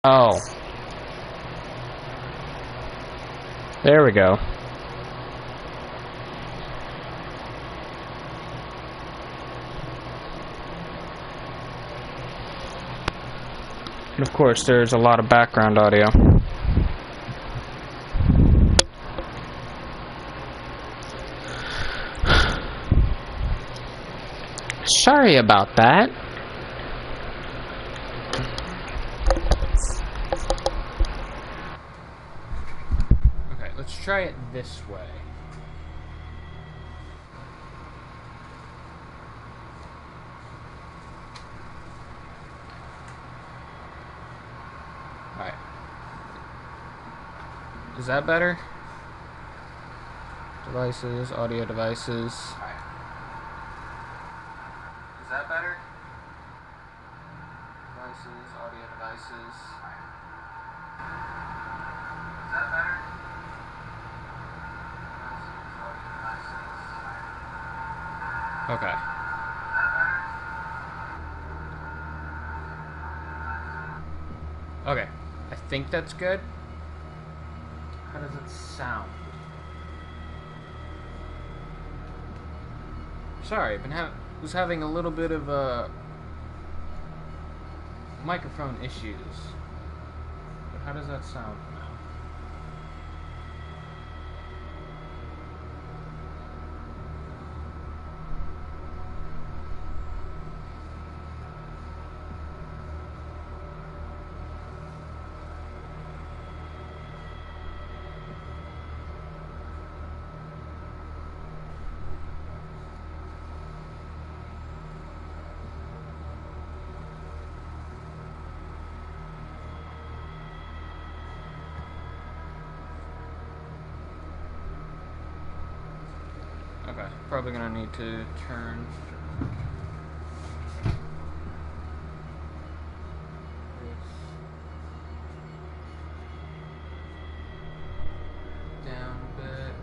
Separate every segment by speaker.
Speaker 1: Oh. There we go. And of course, there's a lot of background audio. Sorry about that. Okay, let's try it this way. Alright. Is that better? Devices, audio devices. Alright. Is that better? Devices, audio devices. Is that better? Devices, audio devices. Okay. Okay. I think that's good. How does it sound? Sorry, I've was having a little bit of microphone issues. But how does that sound now? Okay, probably gonna need to turn this down a bit.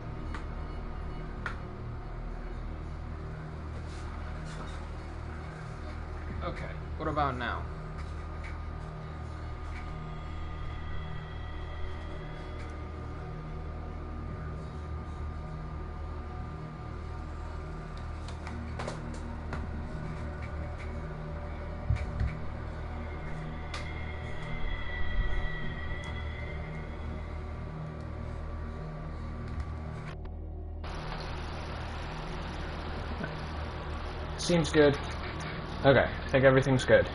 Speaker 1: Okay, what about now? Seems good. Okay, I think everything's good.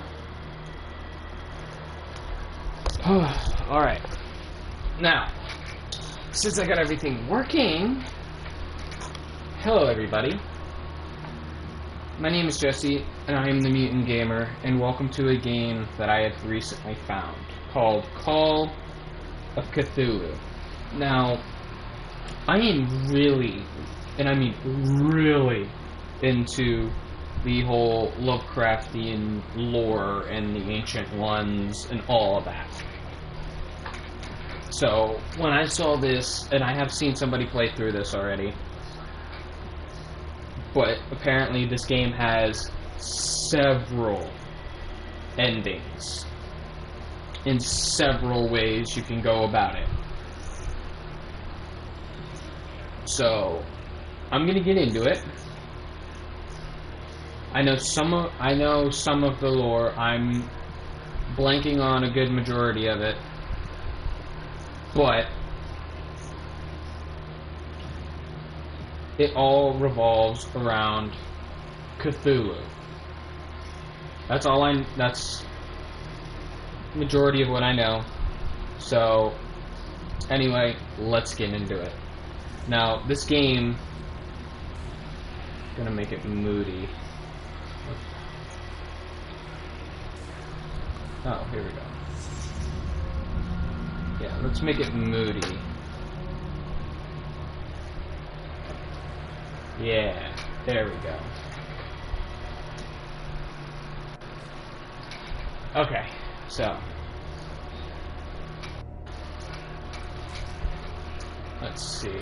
Speaker 1: Alright. Now, since I got everything working, hello everybody. My name is Jesse, and I am the Mutant Gamer, and welcome to a game that I have recently found, called Call of Cthulhu. Now, I am really, and I mean really, into the whole Lovecraftian lore and the Ancient Ones and all of that. So, when I saw this, and I have seen somebody play through this already, but apparently this game has several endings in several ways you can go about it. So, I'm gonna get into it. I know some of the lore. I'm blanking on a good majority of it, but it all revolves around Cthulhu. That's majority of what I know. So, anyway, let's get into it. Now, this game, I'm gonna make it moody. Oh, here we go. Yeah, let's make it moody. Yeah, there we go. Okay, so let's see.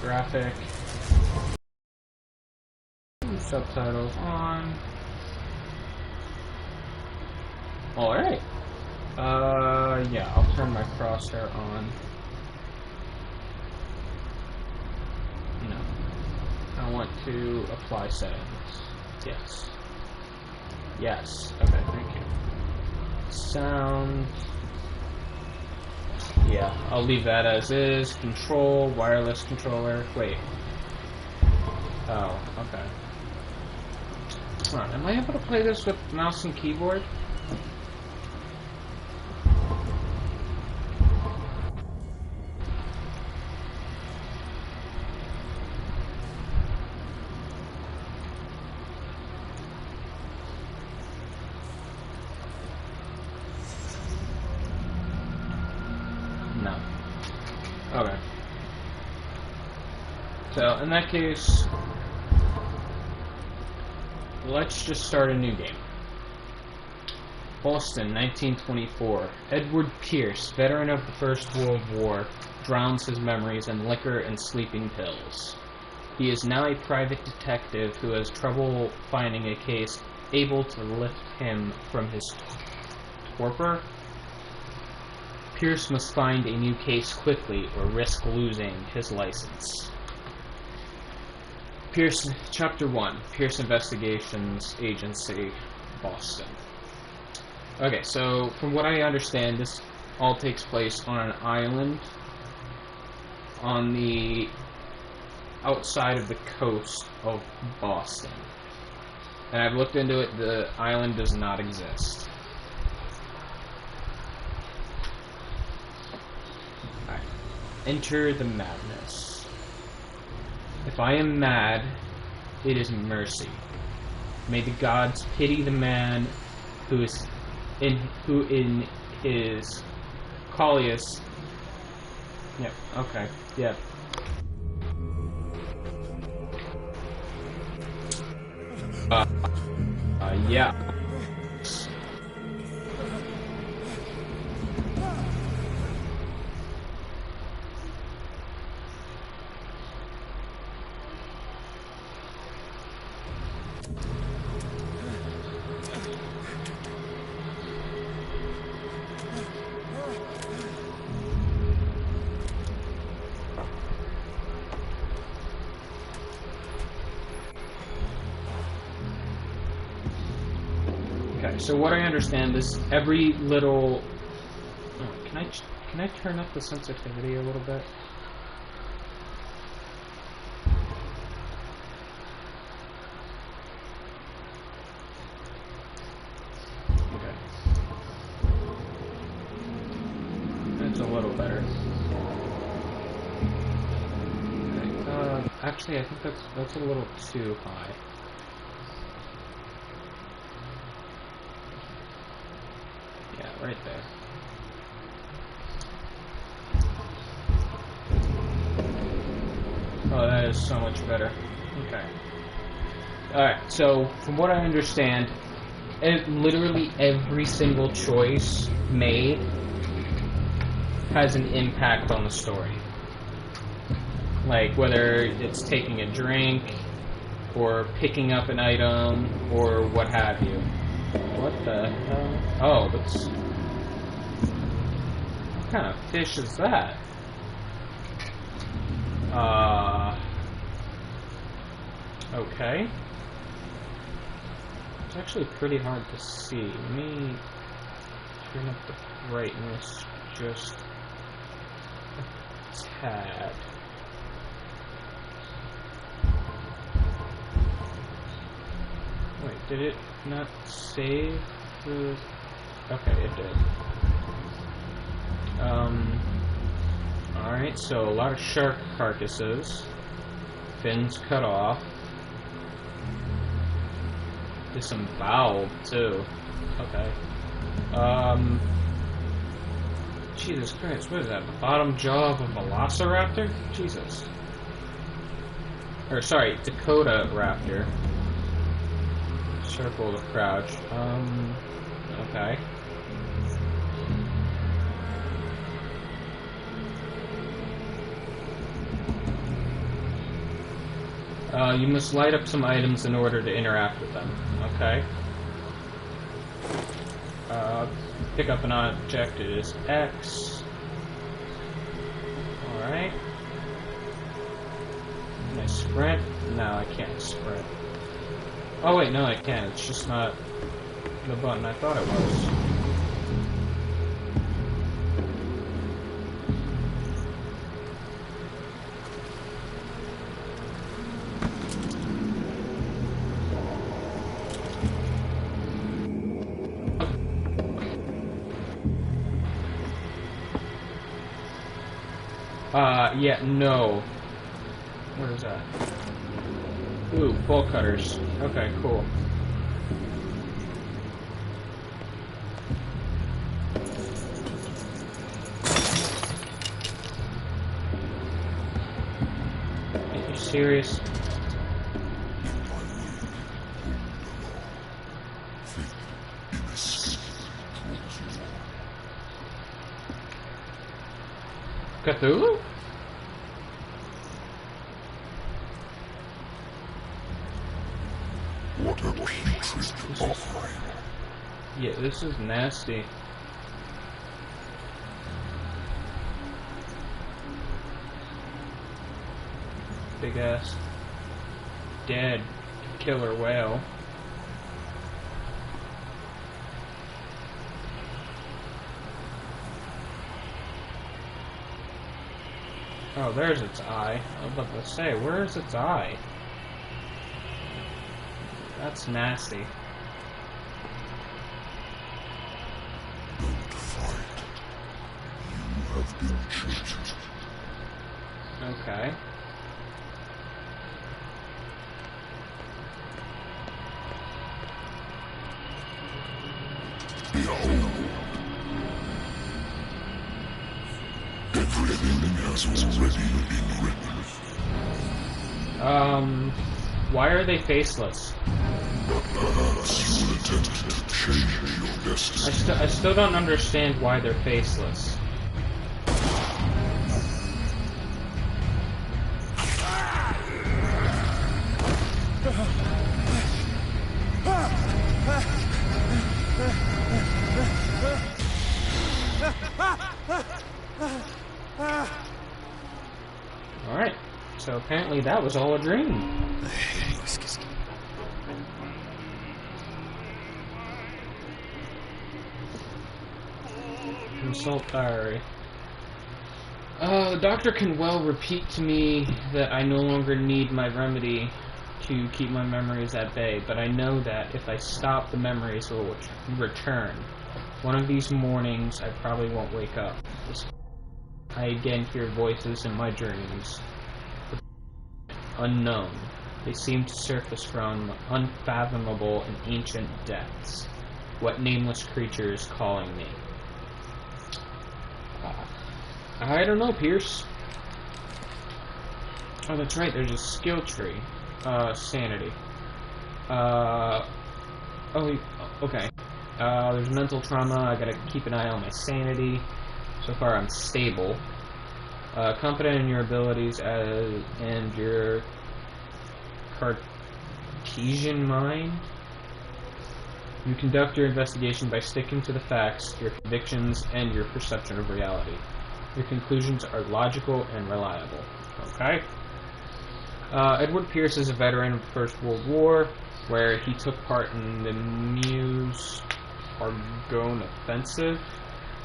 Speaker 1: Graphic. Subtitles on. Alright. Yeah, I'll turn my crosshair on. No. I want to apply settings. Yes. Yes. Okay, thank you. Sound. Yeah, I'll leave that as is. Control, wireless controller. Wait. Oh, okay. Hold on, am I able to play this with mouse and keyboard? No. Okay. So, in that case, let's just start a new game. Boston, 1924. Edward Pierce, veteran of the First World War, drowns his memories in liquor and sleeping pills. He is now a private detective who has trouble finding a case able to lift him from his torpor. Pierce must find a new case quickly or risk losing his license. Pierce, Chapter 1, Pierce Investigations Agency, Boston. Okay, so from what I understand, this all takes place on an island on the outside of the coast of Boston. And I've looked into it, the island does not exist. Alright. Enter the madness. If I am mad, it is mercy. May the gods pity the man who in his Collius. Yep, okay, yep. Yeah. Okay, so what I understand is every little. Oh, can I turn up the sensitivity a little bit? Okay, that's a little better. Okay, actually, I think that's a little too high. Right there. Oh, that is so much better. Okay. Alright, so from what I understand, literally every single choice made has an impact on the story. Like whether it's taking a drink, or picking up an item, or what have you. What the hell? Oh, that's... What kind of fish is that? Okay. It's actually pretty hard to see. Let me turn up the brightness just a tad. Wait, did it not save the... Okay, it did. Alright, so a lot of shark carcasses. Fins cut off. Disemboweled, too. Okay. Jesus Christ, what is that? The bottom jaw of a velociraptor? Jesus. Or, sorry, Dakota raptor. Circle to crouch. Okay. You must light up some items in order to interact with them. Okay. Pick up an object, it is X. Alright. Can I sprint? No, I can't sprint. Oh wait, no I can. It's just not the button I thought it was. Yeah, no. What is that? Ooh, bolt cutters. Okay, cool. Are you serious? Cthulhu?
Speaker 2: What a putrid offering.
Speaker 1: Yeah, this is nasty. Big ass dead killer whale. Oh, there's its eye. I was about to say, where's its eye? That's nasty.
Speaker 2: Don't fight. You have been chosen.
Speaker 1: Okay.
Speaker 2: Behold. Everything has already been written.
Speaker 1: Why are they faceless?
Speaker 2: But perhaps you will attempt to change your destiny.
Speaker 1: I still don't understand why they're faceless. Alright, so apparently that was all a dream. Consult diary. The doctor can well repeat to me that I no longer need my remedy to keep my memories at bay, but I know that if I stop, the memories will return. One of these mornings, I probably won't wake up. I again hear voices in my dreams. Unknown. They seem to surface from unfathomable and ancient depths. What nameless creature is calling me? I don't know, Pierce. Oh, that's right, there's a skill tree. Sanity. Oh, okay. There's mental trauma, I gotta keep an eye on my sanity. So far, I'm stable. Confident in your abilities and your Cartesian mind. You conduct your investigation by sticking to the facts, your convictions, and your perception of reality. Your conclusions are logical and reliable. Okay? Edward Pierce is a veteran of the First World War, where he took part in the Meuse Argonne Offensive.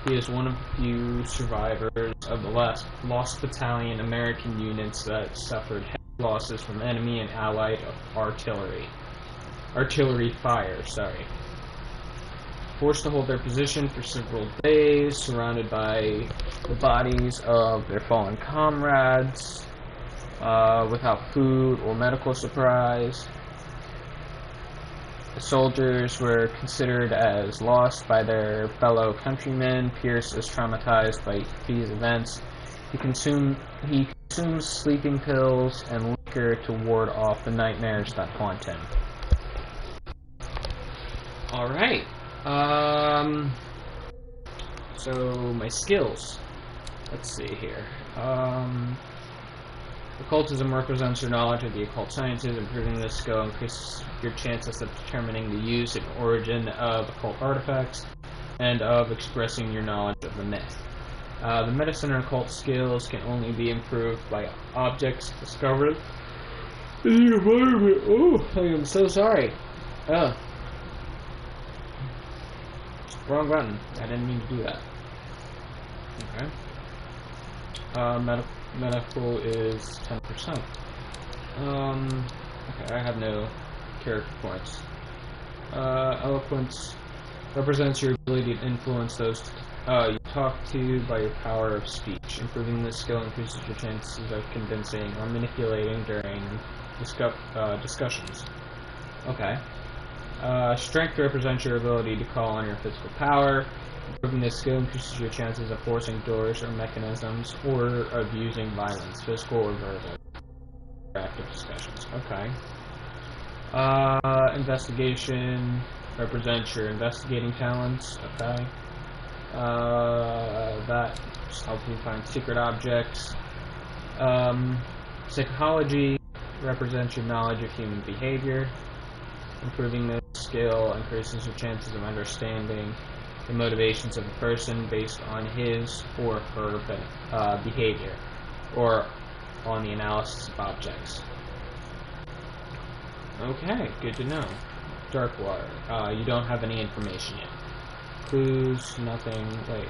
Speaker 1: He is one of the few survivors of the lost battalion American units that suffered heavy losses from enemy and allied artillery fire. Forced to hold their position for several days, surrounded by the bodies of their fallen comrades, without food or medical supplies. The soldiers were considered as lost by their fellow countrymen. Pierce is traumatized by these events. He consumes sleeping pills and liquor to ward off the nightmares that haunt him. Alright. So my skills. Let's see here. Occultism represents your knowledge of the occult sciences. Improving this skill increases your chances of determining the use and origin of occult artifacts. and of expressing your knowledge of the myth. The medicine and occult skills can only be improved by objects discovered in the environment. Oh, I'm so sorry. Wrong button. I didn't mean to do that. Okay. Medical is 10%. Okay, I have no character points. Eloquence represents your ability to influence those you talk to by your power of speech. Improving this skill increases your chances of convincing or manipulating during discussions. Okay. Strength represents your ability to call on your physical power. Improving this skill increases your chances of forcing doors or mechanisms, or of using violence, physical or verbal, for active discussions. Okay. Investigation represents your investigating talents. Okay. That just helps you find secret objects. Psychology represents your knowledge of human behavior. Improving this skill increases your chances of understanding the motivations of a person based on his or her behavior, or on the analysis of objects. Okay, good to know. Dark water. You don't have any information yet. Clues, nothing. Wait.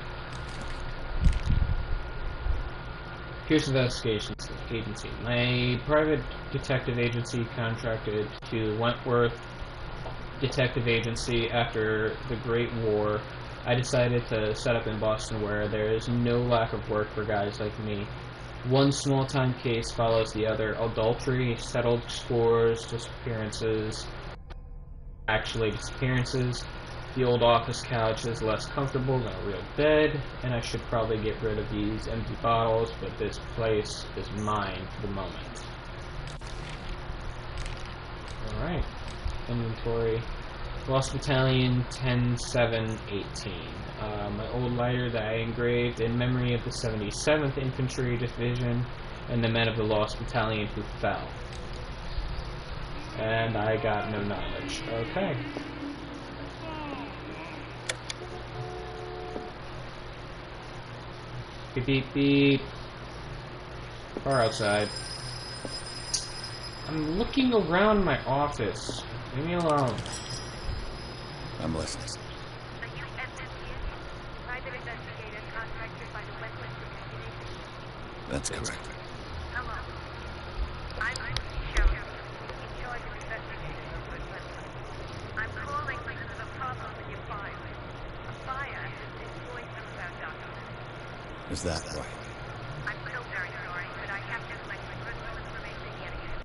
Speaker 1: Pierce Investigations Agency. My private detective agency contracted to Wentworth Detective Agency after the Great War. I decided to set up in Boston, where there is no lack of work for guys like me. One small-time case follows the other. Adultery, settled scores, disappearances. Actually, disappearances. The old office couch is less comfortable than a real bed, and I should probably get rid of these empty bottles, but this place is mine for the moment. Alright. Inventory. Lost Battalion 10-7-18. My old lighter that I engraved in memory of the 77th Infantry Division and the men of the Lost Battalion who fell. And I got no knowledge. Okay. Beep beep beep. Far outside. I'm looking around my office. Leave me alone.
Speaker 3: I'm listening. That's correct.
Speaker 4: Hello. I'm Shelley, in charge of investigating the Webster. I'm calling because of a problem with your file. A fire has destroyed some of our documents.
Speaker 3: Is that right?
Speaker 4: I'm so very sorry, but I have to collect personal information yet again.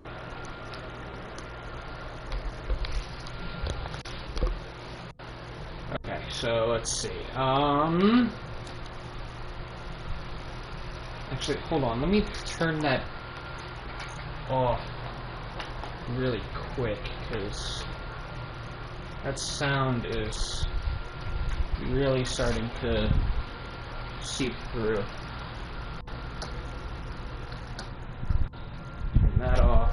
Speaker 1: Okay, so let's see. Actually, hold on. Let me turn that off really quick, because that sound is really starting to seep through. Turn that off.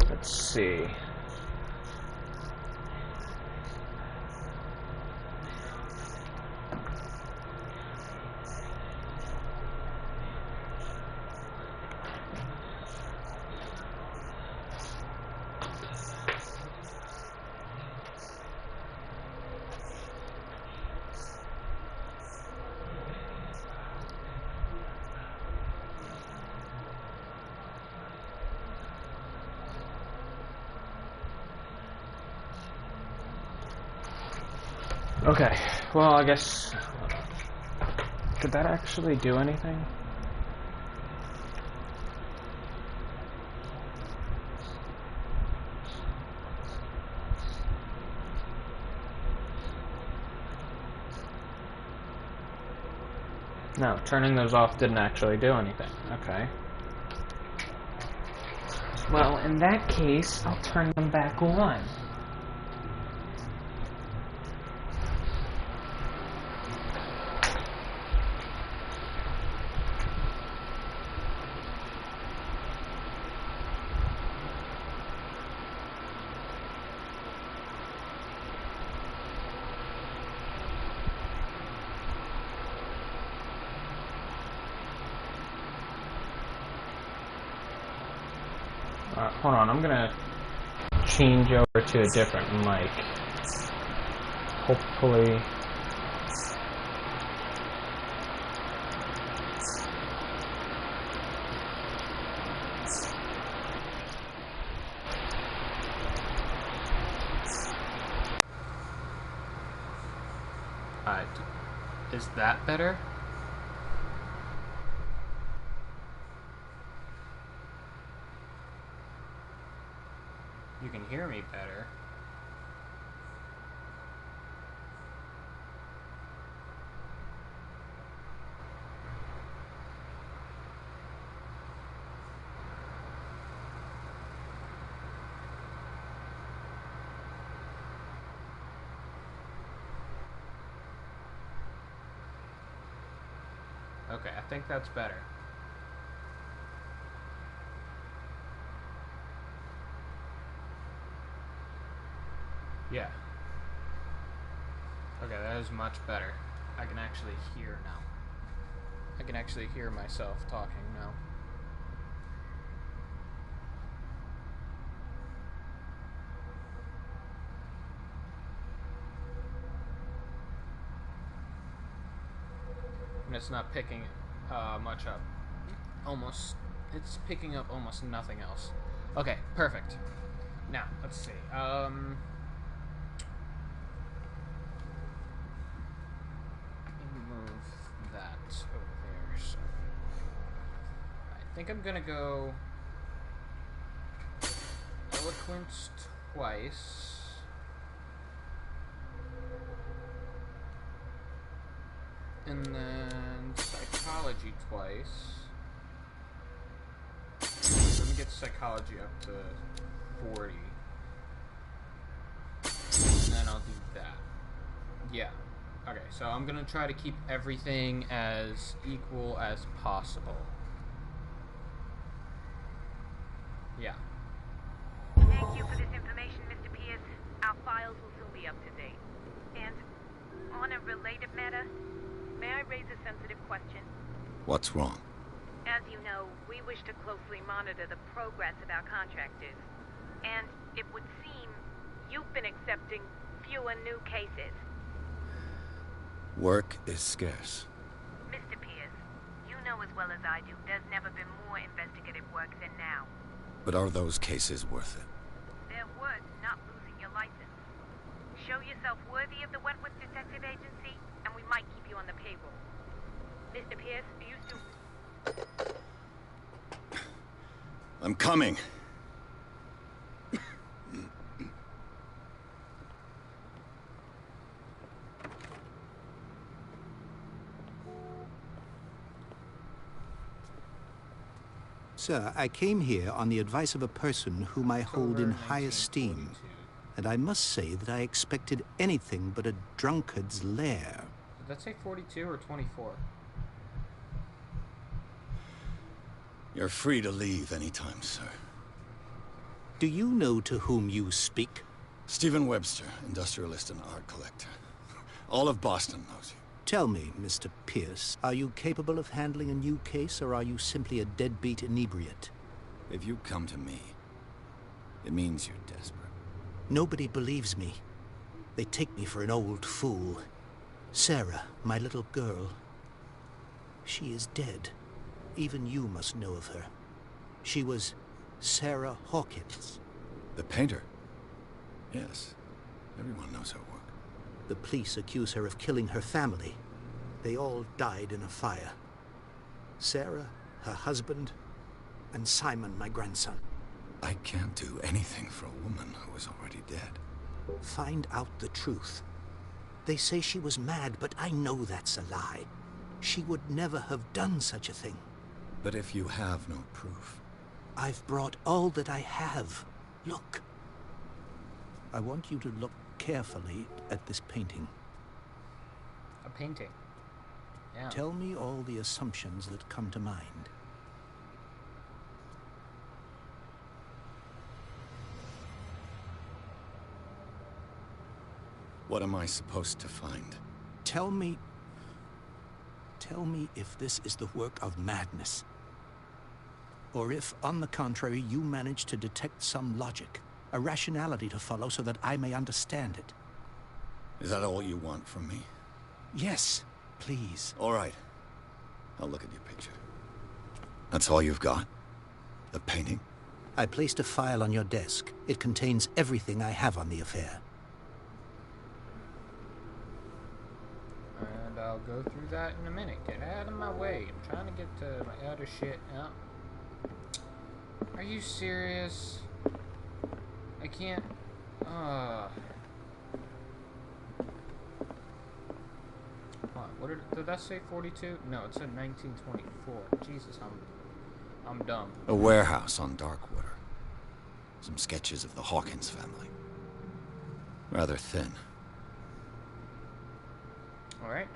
Speaker 1: Let's see. Okay, well, I guess... Did that actually do anything? No, turning those off didn't actually do anything. Okay. Well, in that case, I'll turn them back on. Hold on, I'm gonna change over to a different mic. Hopefully. Is that better? You can hear me better. Okay, I think that's better. Yeah. Okay, that is much better. I can actually hear now. I can actually hear myself talking now. And it's not picking much up. It's picking up almost nothing else. Okay, perfect. Now, let's see. Move that over there. So I think I'm gonna go eloquence twice. And then psychology twice. Let me get psychology up to 40. And then I'll do that. Yeah. Okay, so I'm gonna try to keep everything as equal as possible. Yeah.
Speaker 4: Thank you for this information, Mr. Pierce. Our files will soon be up to date. And on a related matter, may I raise a sensitive question?
Speaker 3: What's wrong?
Speaker 4: As you know, we wish to closely monitor the progress of our contractors. And it would seem you've been accepting fewer new cases.
Speaker 3: Work is scarce.
Speaker 4: Mr. Pierce, you know as well as I do, there's never been more investigative work than now.
Speaker 3: But are those cases worth it?
Speaker 4: They're worth not losing your license. Show yourself worthy of the Wentworth Detective Agency, and we might keep you on the payroll. Mr. Pierce, are you still...
Speaker 3: I'm coming.
Speaker 5: Sir, I came here on the advice of a person whom I hold in high esteem, and I must say that I expected anything but a drunkard's lair.
Speaker 1: Did that say 42 or 24?
Speaker 3: You're free to leave anytime, sir.
Speaker 5: Do you know to whom you speak?
Speaker 3: Stephen Webster, industrialist and art collector. All of Boston knows you.
Speaker 5: Tell me, Mr. Pierce, are you capable of handling a new case, or are you simply a deadbeat inebriate?
Speaker 3: If you come to me, it means you're desperate.
Speaker 5: Nobody believes me. They take me for an old fool. Sarah, my little girl, she is dead. Even you must know of her. She was Sarah Hawkins.
Speaker 3: The painter? Yes. Everyone knows her work.
Speaker 5: The police accuse her of killing her family. They all died in a fire. Sarah, her husband, and Simon, my grandson.
Speaker 3: I can't do anything for a woman who is already dead.
Speaker 5: Find out the truth. They say she was mad, but I know that's a lie. She would never have done such a thing.
Speaker 3: But if you have no proof...
Speaker 5: I've brought all that I have. Look. I want you to look carefully at this painting.
Speaker 1: A painting? Yeah.
Speaker 5: Tell me all the assumptions that come to mind.
Speaker 3: What am I supposed to find?
Speaker 5: Tell me if this is the work of madness. or if, on the contrary, you manage to detect some logic, a rationality to follow so that I may understand it.
Speaker 3: Is that all you want from me?
Speaker 5: Yes, please.
Speaker 3: All right. I'll look at your picture. That's all you've got? The painting?
Speaker 5: I placed a file on your desk. It contains everything I have on the affair.
Speaker 1: And I'll go through that in a minute. Get out of my way. I'm trying to get to my other shit. Oh. Are you serious? I can't... Hold on, what did that say 42? No, it said 1924. Jesus, I'm dumb.
Speaker 3: A warehouse on Darkwater. Some sketches of the Hawkins family. Rather thin.
Speaker 1: Alright.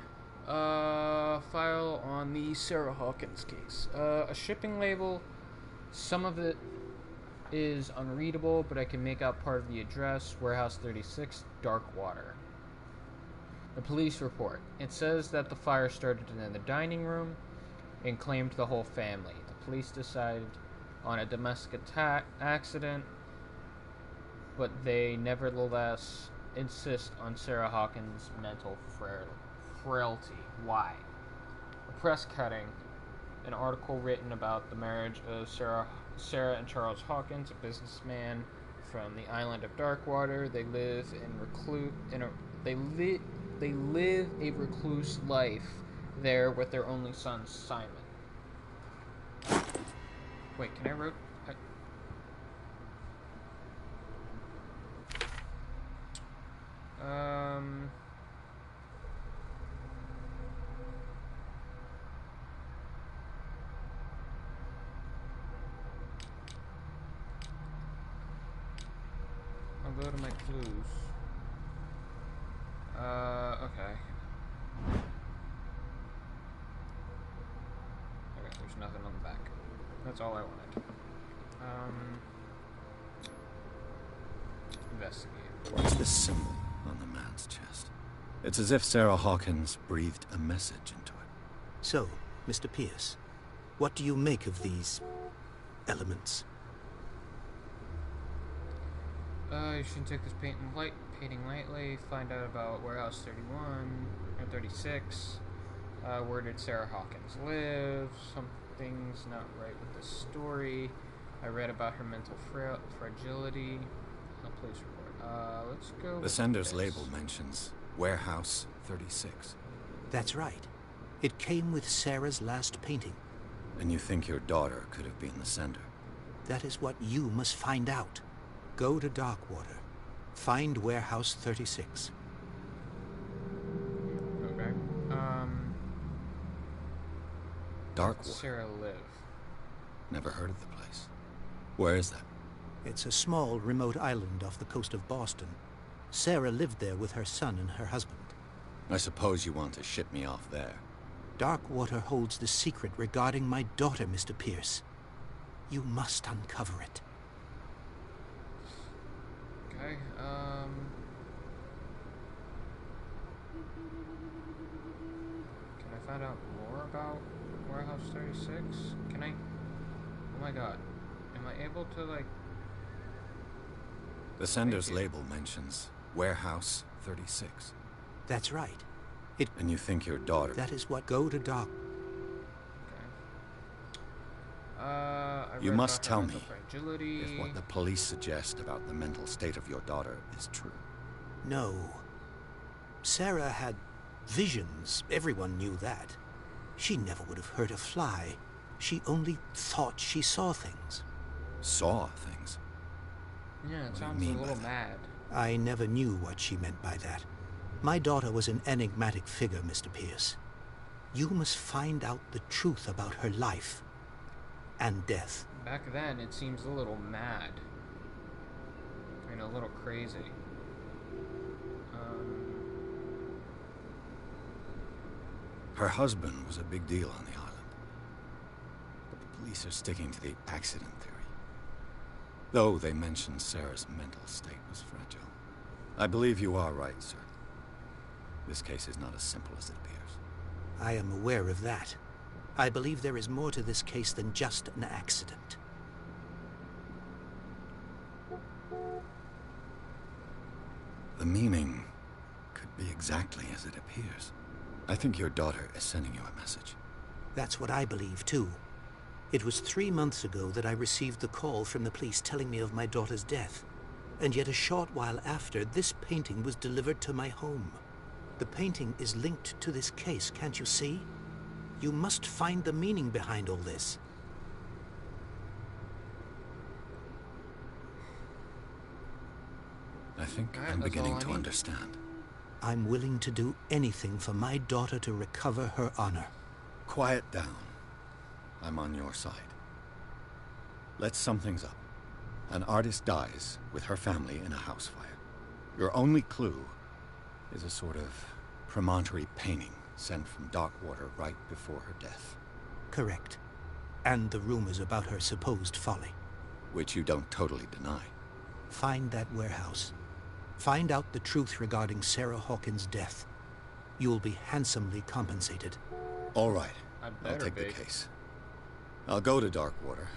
Speaker 1: File on the Sarah Hawkins case. A shipping label. Some of it is unreadable, but I can make out part of the address. Warehouse 36, Darkwater. The police report. It says that the fire started in the dining room and claimed the whole family. The police decided on a domestic accident, but they nevertheless insist on Sarah Hawkins' mental frailty. Why? A press cutting, an article written about the marriage of Sarah and Charles Hawkins, a businessman from the island of Darkwater. They live a recluse life there with their only son, Simon. Wait, can I wrote? I'll go to my clues. Okay. Okay, there's nothing on the back. That's all I wanted. Investigate.
Speaker 3: What's this symbol on the man's chest? It's as if Sarah Hawkins breathed a message into it.
Speaker 5: So, Mr. Pierce, what do you make of these elements?
Speaker 1: You should take this painting lightly. Find out about Warehouse 31 or 36. Where did Sarah Hawkins live? Something's not right with this story. I read about her mental fragility. Police report. Let's go.
Speaker 3: The sender's label mentions Warehouse 36.
Speaker 5: That's right. It came with Sarah's last painting.
Speaker 3: And you think your daughter could have been the sender?
Speaker 5: That is what you must find out. Go to Darkwater. Find Warehouse 36.
Speaker 1: Okay.
Speaker 3: Darkwater?
Speaker 1: Sarah live?
Speaker 3: Never heard of the place. Where is that?
Speaker 5: It's a small, remote island off the coast of Boston. Sarah lived there with her son and her husband.
Speaker 3: I suppose you want to ship me off there.
Speaker 5: Darkwater holds the secret regarding my daughter, Mr. Pierce. You must uncover it.
Speaker 1: Okay, can I find out more about Warehouse 36? Can I? Oh my god. Am I able to, like...
Speaker 3: The sender's label mentions Warehouse 36.
Speaker 5: That's right.
Speaker 3: And you think your daughter...
Speaker 5: That is what... Go to Dark...
Speaker 1: Okay.
Speaker 3: You must tell me
Speaker 1: fragility.
Speaker 3: if what the police suggest about the mental state of your daughter is true.
Speaker 5: No. Sarah had visions. Everyone knew that. She never would have hurt a fly. She only thought she saw things.
Speaker 3: Saw things?
Speaker 1: Yeah, it
Speaker 3: What do you
Speaker 1: sounds a
Speaker 3: mean by
Speaker 1: little
Speaker 3: that?
Speaker 1: mad.
Speaker 5: I never knew what she meant by that. My daughter was an enigmatic figure, Mr. Pierce. You must find out the truth about her life and death.
Speaker 1: Back then, it seems a little mad. I mean, a little crazy.
Speaker 3: Her husband was a big deal on the island. But the police are sticking to the accident theory. Though they mention Sarah's mental state was fragile. I believe you are right, sir. This case is not as simple as it appears.
Speaker 5: I am aware of that. I believe there is more to this case than just an accident.
Speaker 3: The meaning could be exactly as it appears. I think your daughter is sending you a message.
Speaker 5: That's what I believe, too. It was 3 months ago that I received the call from the police telling me of my daughter's death. And yet a short while after, this painting was delivered to my home. The painting is linked to this case, can't you see? You must find the meaning behind all this.
Speaker 3: I think
Speaker 1: All right,
Speaker 3: I'm
Speaker 1: that's
Speaker 3: beginning
Speaker 1: all I
Speaker 3: to
Speaker 1: need.
Speaker 3: understand.
Speaker 5: I'm willing to do anything for my daughter to recover her honor.
Speaker 3: Quiet down. I'm on your side. Let's sum things up. An artist dies with her family in a house fire. Your only clue is a sort of promontory painting sent from Darkwater right before her death.
Speaker 5: Correct. And the rumors about her supposed folly.
Speaker 3: Which you don't totally deny.
Speaker 5: Find that warehouse. Find out the truth regarding Sarah Hawkins' death. You'll be handsomely compensated.
Speaker 3: All right.
Speaker 1: I
Speaker 3: I'll
Speaker 1: better
Speaker 3: take
Speaker 1: be.
Speaker 3: the case. I'll go to Darkwater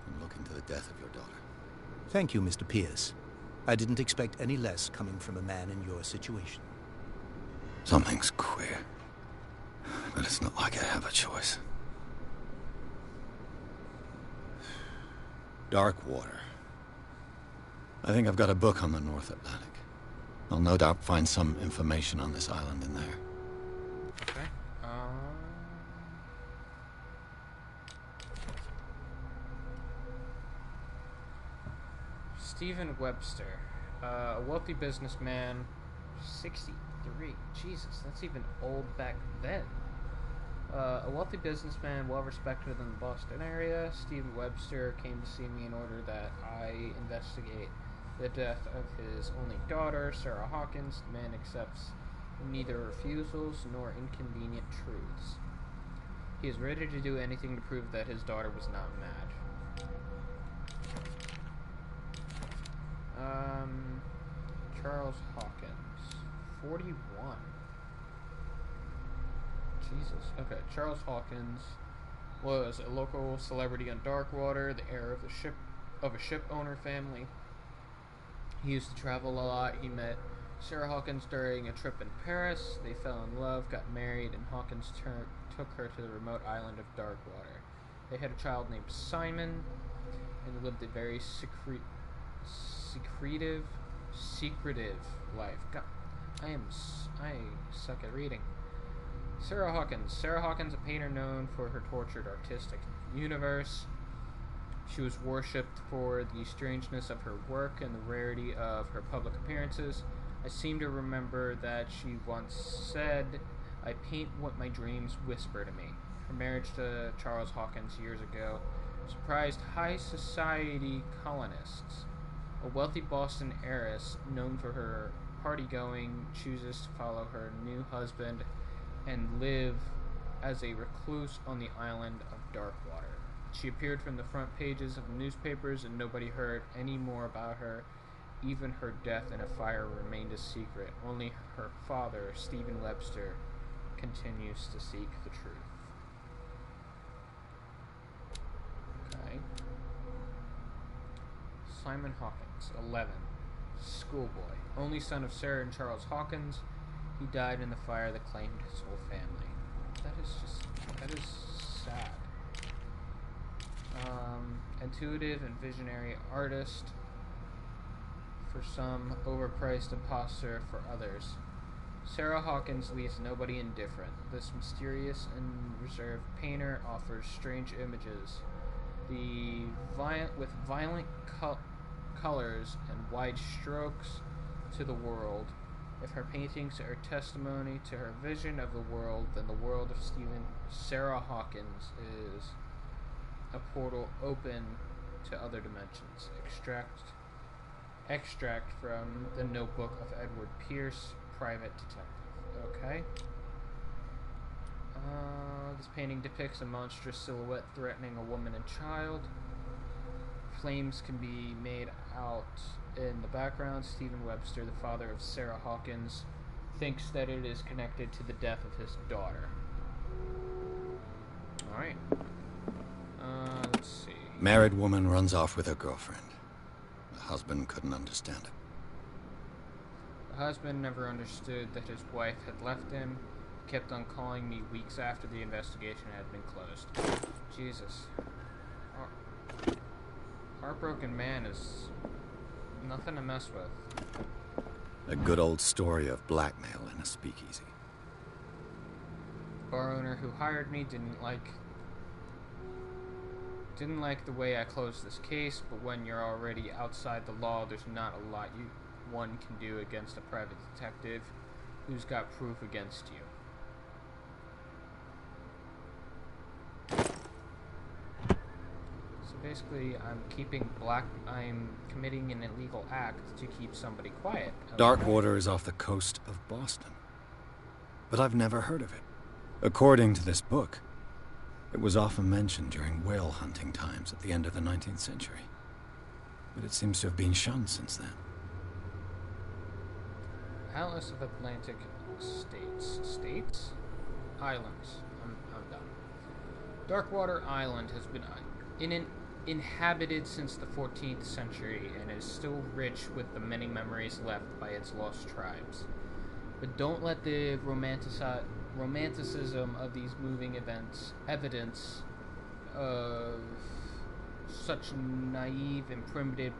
Speaker 3: and look into the death of your daughter.
Speaker 5: Thank you, Mr. Pierce. I didn't expect any less coming from a man in your situation.
Speaker 3: Something's queer. But it's not like I have a choice. Darkwater. I think I've got a book on the North Atlantic. I'll no doubt find some information on this island in there.
Speaker 1: Okay. Stephen Webster, a wealthy businessman, 63. Jesus, that's even old back then. A wealthy businessman, well respected in the Boston area. Stephen Webster came to see me in order that I investigate the death of his only daughter, Sarah Hawkins. The man accepts neither refusals nor inconvenient truths. He is ready to do anything to prove that his daughter was not mad. Charles Hawkins, 41. Jesus. Okay, Charles Hawkins was a local celebrity on Darkwater, the heir of a ship owner family. He used to travel a lot. He met Sarah Hawkins during a trip in Paris. They fell in love, got married, and Hawkins took her to the remote island of Darkwater. They had a child named Simon, and lived a very secretive life. God, I suck at reading. Sarah Hawkins, a painter known for her tortured artistic universe. She was worshipped for the strangeness of her work and the rarity of her public appearances. I seem to remember that she once said, "I paint what my dreams whisper to me." Her marriage to Charles Hawkins years ago surprised high society colonists. A wealthy Boston heiress known for her party-going chooses to follow her new husband and live as a recluse on the island of Darkwater. She appeared from the front pages of newspapers and nobody heard any more about her. Even her death in a fire remained a secret. Only her father, Stephen Webster, continues to seek the truth. Okay. Simon Hawkins, 11. Schoolboy. Only son of Sarah and Charles Hawkins. He died in the fire that claimed his whole family. That is sad. Intuitive and visionary artist for some, overpriced imposter for others. Sarah Hawkins leaves nobody indifferent. This mysterious and reserved painter offers strange images. With violent colors and wide strokes to the world. If her paintings are testimony to her vision of the world, then the world of Sarah Hawkins is a portal open to other dimensions. Extract from the notebook of Edward Pierce, private detective. Okay. This painting depicts a monstrous silhouette threatening a woman and child. Flames can be made out in the background. Stephen Webster, the father of Sarah Hawkins, thinks that it is connected to the death of his daughter. Alright. Let's see.
Speaker 3: Married woman runs off with her girlfriend. The husband couldn't understand it.
Speaker 1: The husband never understood that his wife had left him. He kept on calling me weeks after the investigation had been closed. Jesus. Heartbroken man is nothing to mess with.
Speaker 3: A good old story of blackmail in a speakeasy.
Speaker 1: The bar owner who hired me didn't like the way I closed this case, but when you're already outside the law, there's not a lot one can do against a private detective who's got proof against you. So basically, I'm committing an illegal act to keep somebody quiet.
Speaker 3: Darkwater is off the coast of Boston, but I've never heard of it. According to this book, it was often mentioned during whale hunting times at the end of the 19th century, but it seems to have been shunned since then.
Speaker 1: Atlas of Atlantic States? Islands. I'm done. Darkwater Island has been inhabited since the 14th century and is still rich with the many memories left by its lost tribes. But don't let the romanticism of these moving evidence of such naive and primitive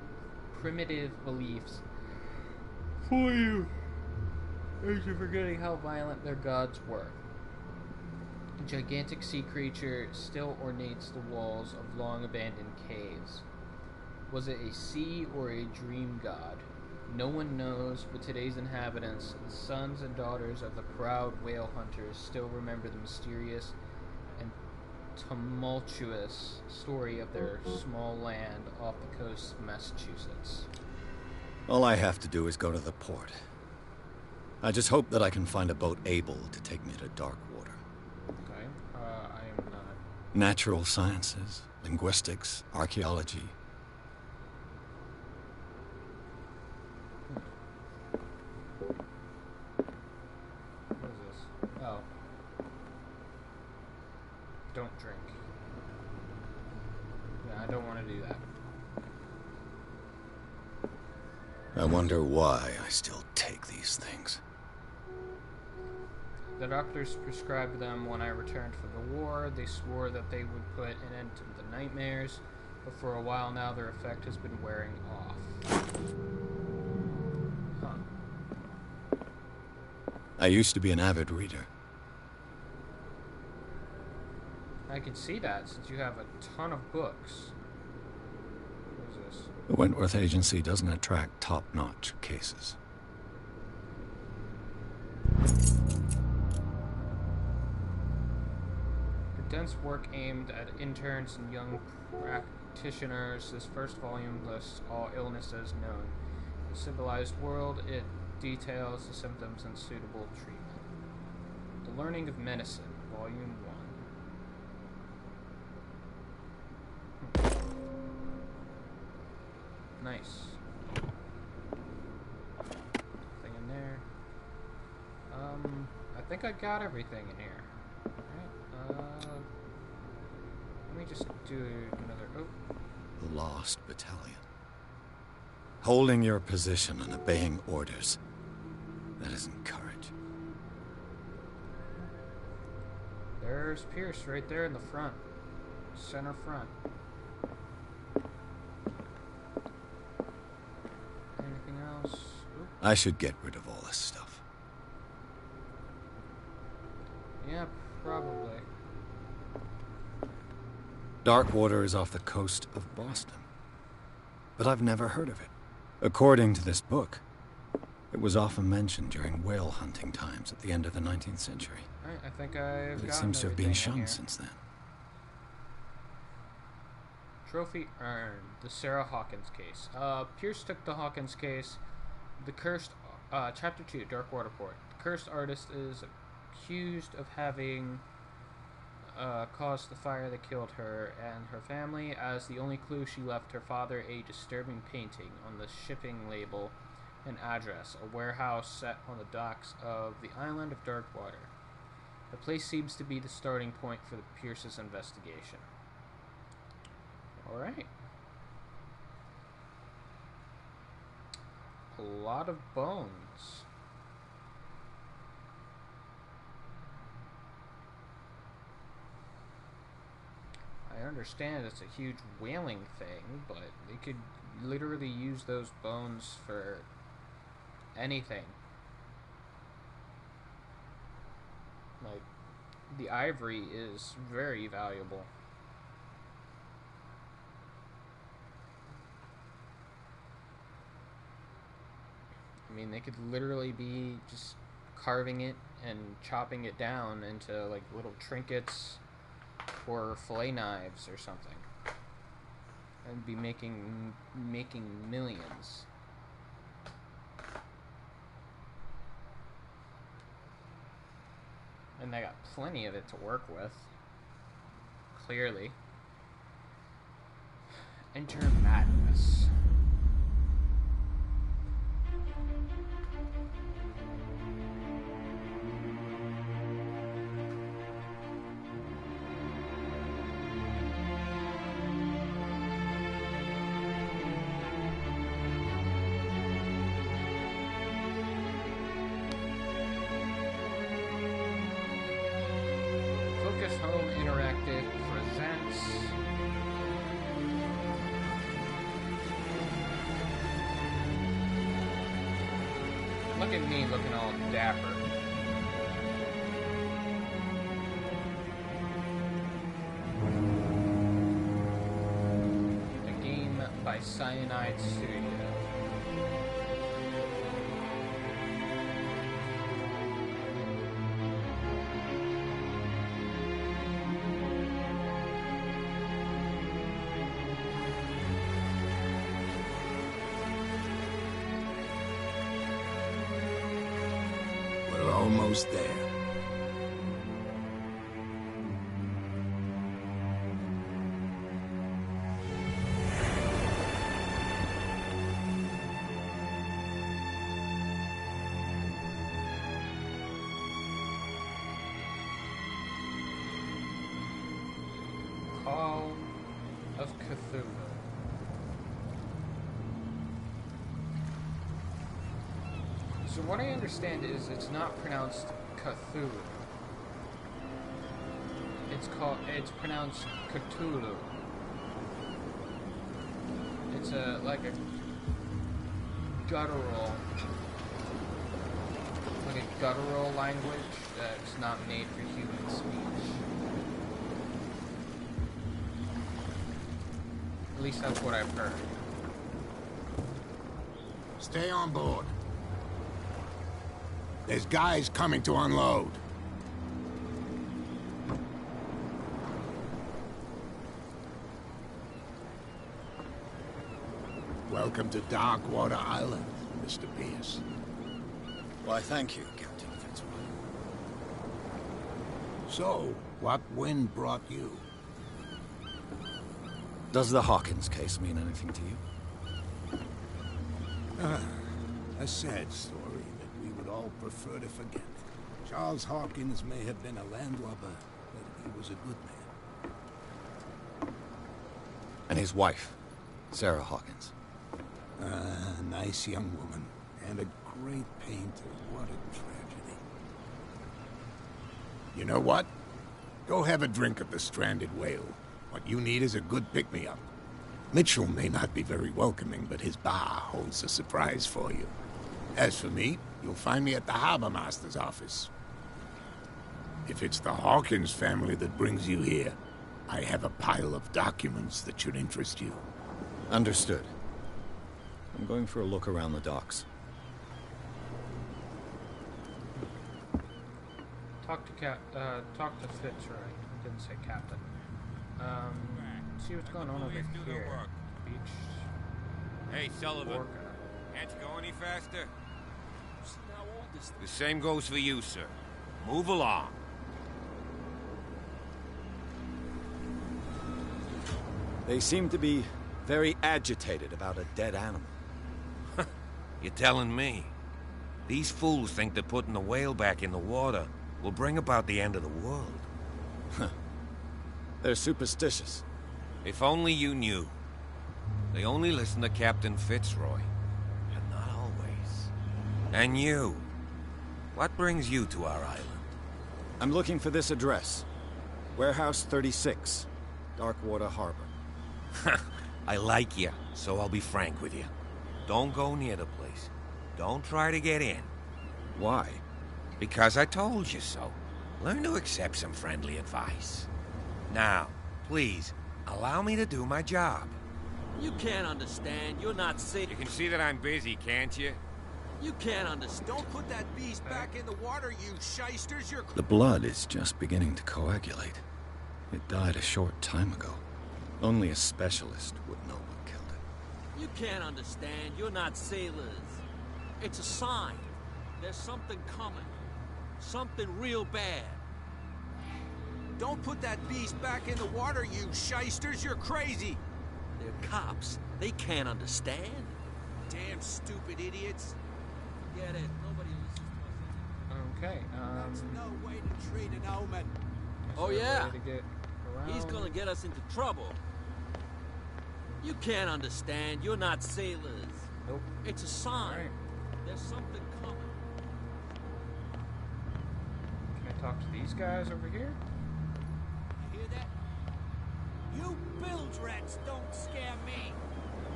Speaker 1: beliefs fool you into forgetting how violent their gods were. A gigantic sea creature still ornates the walls of long-abandoned caves. Was it a sea or a dream god? No one knows, but today's inhabitants, the sons and daughters of the proud whale hunters, still remember the mysterious and tumultuous story of their small land off the coast of Massachusetts.
Speaker 3: All I have to do is go to the port. I just hope that I can find a boat able to take me to Darkwater.
Speaker 1: Okay, I am not.
Speaker 3: Natural sciences, linguistics, archaeology.
Speaker 1: What is this? Oh. Don't drink. Yeah, I don't want to do that.
Speaker 3: I wonder why I still take these things.
Speaker 1: The doctors prescribed them when I returned from the war. They swore that they would put an end to the nightmares, but for a while now their effect has been wearing off. Huh.
Speaker 3: I used to be an avid reader.
Speaker 1: I can see that since you have a ton of books. What is this?
Speaker 3: The Wentworth Agency doesn't attract top-notch cases.
Speaker 1: Dense work aimed at interns and young practitioners. This first volume lists all illnesses known. In the civilized world, it details the symptoms and suitable treatment. The Learning of Medicine, Volume 1. Nice. Nothing in there. I think I got everything in here. Let me just do another... Oh.
Speaker 3: The Lost Battalion. Holding your position and obeying orders. That isn't courage.
Speaker 1: There's Pierce right there in the front. Center front. Anything else? Oop.
Speaker 3: I should get rid of all this stuff.
Speaker 1: Yeah, probably.
Speaker 3: Darkwater is off the coast of Boston, but I've never heard of it. According to this book, it was often mentioned during whale hunting times at the end of the 19th century.
Speaker 1: Alright, I think I've
Speaker 3: But it
Speaker 1: gotten
Speaker 3: seems to have been
Speaker 1: everything in here.
Speaker 3: shunned since then.
Speaker 1: Trophy earned. The Sarah Hawkins case. Pierce took the Hawkins case. The cursed... Chapter 2, Darkwater Port. The cursed artist is accused of having... caused the fire that killed her and her family. As the only clue, she left her father a disturbing painting on the shipping label and address, a warehouse set on the docks of the island of Darkwater. The place seems to be the starting point for the Pierce's investigation. Alright. lot of bones. I understand it's a huge whaling thing, but they could literally use those bones for anything. Like, the ivory is very valuable. I mean, they could literally be just carving it and chopping it down into like little trinkets or fillet knives or something, and be making millions. And they got plenty of it to work with. Clearly. Enter madness. Home Interactive presents look at me looking all dapper. A game by Cyanide Studio.
Speaker 6: Almost there.
Speaker 1: Call of Cthulhu. So what I understand is it's not pronounced Cthulhu. It's pronounced Cthulhu. It's like a guttural language that's not made for human speech. At least that's what I've heard.
Speaker 6: Stay on board. There's guys coming to unload. Welcome to Darkwater Island, Mr. Pierce.
Speaker 3: Why, thank you, Captain Fitzroy.
Speaker 6: So, what wind brought you?
Speaker 3: Does the Hawkins case mean anything to you?
Speaker 6: A sad story that we would all prefer to forget. Charles Hawkins may have been a landlubber, but he was a good man.
Speaker 3: And his wife, Sarah Hawkins.
Speaker 6: Nice young woman, and a great painter. What a tragedy. You know what? Go have a drink at the Stranded Whale. What you need is a good pick-me-up. Mitchell may not be very welcoming, but his bar holds a surprise for you. As for me, you'll find me at the Harbour Master's office. If it's the Hawkins family that brings you here, I have a pile of documents that should interest you.
Speaker 3: Understood. I'm going for a look around the docks.
Speaker 1: Talk to Fitzroy. I didn't say Captain. See what's going on over here. Beach.
Speaker 7: Hey, Sullivan.
Speaker 1: Orca.
Speaker 7: Can't you go any faster? The same goes for you, sir. Move along.
Speaker 3: They seem to be very agitated about a dead animal.
Speaker 7: You're telling me? These fools think that putting the whale back in the water will bring about the end of the world.
Speaker 3: They're superstitious.
Speaker 7: If only you knew. They only listen to Captain Fitzroy. And not always. And you? What brings you to our island?
Speaker 3: I'm looking for this address. Warehouse 36, Darkwater Harbor.
Speaker 7: I like you, so I'll be frank with you. Don't go near the place. Don't try to get in.
Speaker 3: Why?
Speaker 7: Because I told you so. Learn to accept some friendly advice. Now, please, allow me to do my job.
Speaker 8: You can't understand. You're not safe.
Speaker 7: You can see that I'm busy, can't you?
Speaker 8: You can't understand. Don't put that beast back in the water, you shysters. You're...
Speaker 3: The blood is just beginning to coagulate. It died a short time ago. Only a specialist would know what killed it.
Speaker 8: You can't understand. You're not sailors. It's a sign. There's something coming. Something real bad. Don't put that beast back in the water, you shysters. You're crazy. They're cops. They can't understand. Damn stupid idiots. Get it. Nobody listens to us.
Speaker 1: Okay,
Speaker 8: That's no way to treat an omen.
Speaker 1: is
Speaker 8: Oh,
Speaker 1: there a
Speaker 8: yeah?
Speaker 1: way to get
Speaker 8: He's
Speaker 1: around?
Speaker 8: gonna get us into trouble. You can't understand. You're not sailors.
Speaker 1: Nope.
Speaker 8: It's a sign.
Speaker 1: Alright.
Speaker 8: There's something coming.
Speaker 1: Can I talk to these guys over here?
Speaker 8: You hear that? You bilge rats don't scare me.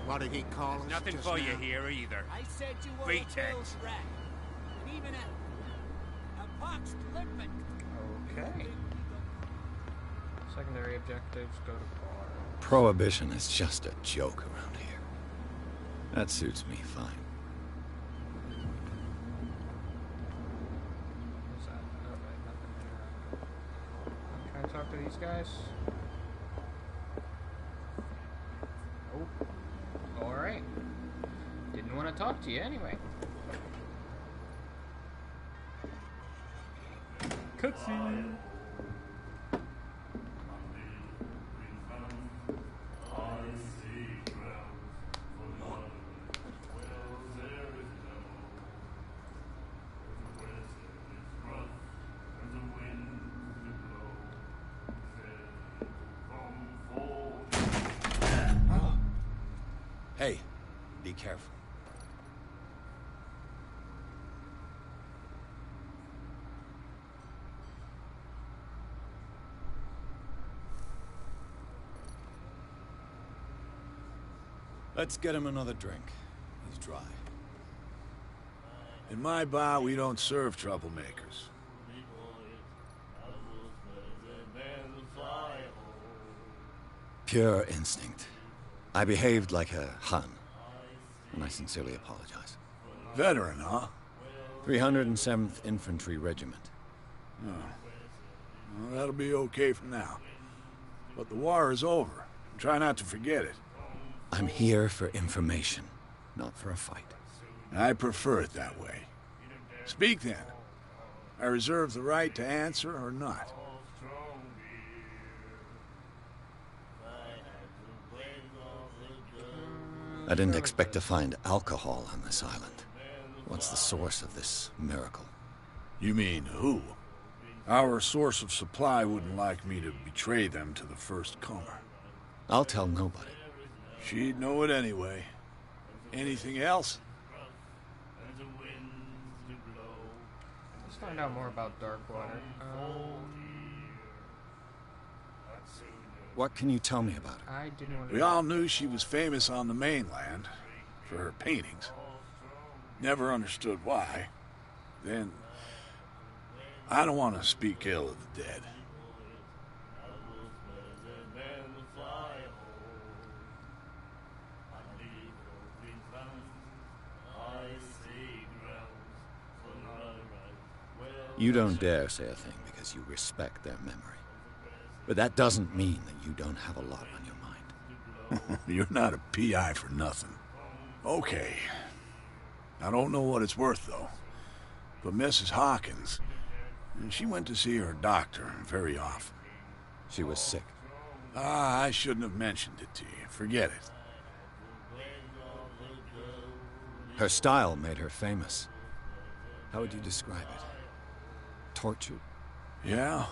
Speaker 6: What did he call us
Speaker 7: Nothing
Speaker 6: just
Speaker 7: for you
Speaker 6: now?
Speaker 7: here either.
Speaker 8: I said you were
Speaker 7: Beat
Speaker 8: a
Speaker 7: it.
Speaker 8: bilge rat. And even a boxed limpet.
Speaker 1: Okay. Secondary objectives, go to bar.
Speaker 3: Prohibition is just a joke around here. That suits me fine.
Speaker 1: What's that? Okay, nothing there. I'm trying to talk to these guys. Oh. Alright. Didn't want to talk to you anyway. Cutscene.
Speaker 3: Hey, be careful. Let's get him another drink. He's dry.
Speaker 9: In my bar, we don't serve troublemakers.
Speaker 3: Pure instinct. I behaved like a Hun, and I sincerely apologize.
Speaker 9: Veteran, huh?
Speaker 3: 307th Infantry Regiment.
Speaker 9: Well, that'll be okay for now. But the war is over. Try not to forget it.
Speaker 3: I'm here for information, not for a fight.
Speaker 9: I prefer it that way. Speak then. I reserve the right to answer or not.
Speaker 3: I didn't expect to find alcohol on this island. What's the source of this miracle?
Speaker 9: You mean who? Our source of supply wouldn't like me to betray them to the first comer.
Speaker 3: I'll tell nobody.
Speaker 9: She'd know it anyway. Anything else?
Speaker 1: Let's find out more about Darkwater.
Speaker 3: What can you tell me about her?
Speaker 1: I didn't want to.
Speaker 9: We all knew she was famous on the mainland for her paintings. Never understood why. Then, I don't want to speak ill of the dead.
Speaker 3: You don't dare say a thing because you respect their memory. But that doesn't mean that you don't have a lot on your mind.
Speaker 9: You're not a PI for nothing. Okay. I don't know what it's worth, though. But Mrs. Hawkins, she went to see her doctor very often.
Speaker 3: She was sick.
Speaker 9: Ah, I shouldn't have mentioned it to you. Forget it.
Speaker 3: Her style made her famous. How would you describe it? Tortured?
Speaker 9: Yeah?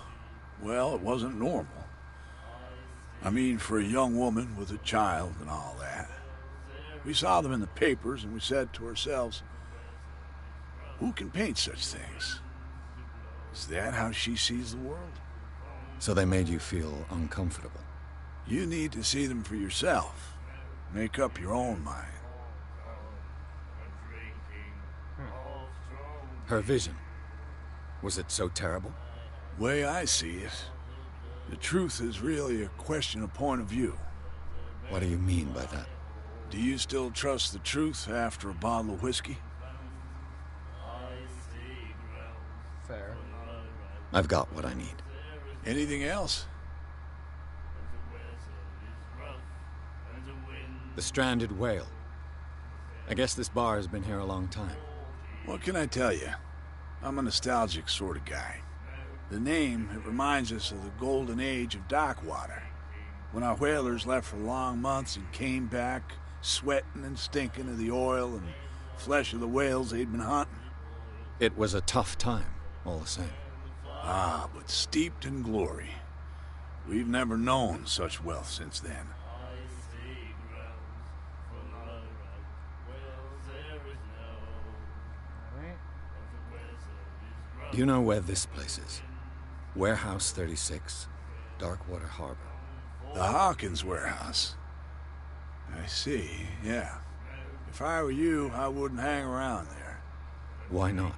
Speaker 9: Well, it wasn't normal. I mean, for a young woman with a child and all that. We saw them in the papers and we said to ourselves, Who can paint such things? Is that how she sees the world?
Speaker 3: So they made you feel uncomfortable.
Speaker 9: You need to see them for yourself. Make up your own mind.
Speaker 3: Her vision. Was it so terrible?
Speaker 9: Way I see it, the truth is really a question of point of view.
Speaker 3: What do you mean by that?
Speaker 9: Do you still trust the truth after a bottle of whiskey?
Speaker 1: Fair.
Speaker 3: I've got what I need.
Speaker 9: Anything else?
Speaker 3: The stranded whale. I guess this bar has been here a long time.
Speaker 9: What can I tell you? I'm a nostalgic sort of guy. The name, it reminds us of the golden age of dockwater, when our whalers left for long months and came back sweating and stinking of the oil and flesh of the whales they'd been hunting.
Speaker 3: It was a tough time, all the same.
Speaker 9: Ah, but steeped in glory. We've never known such wealth since then.
Speaker 3: You know where this place is? Warehouse 36, Darkwater Harbour.
Speaker 9: The Hawkins Warehouse. I see, yeah. If I were you, I wouldn't hang around there.
Speaker 3: Why not?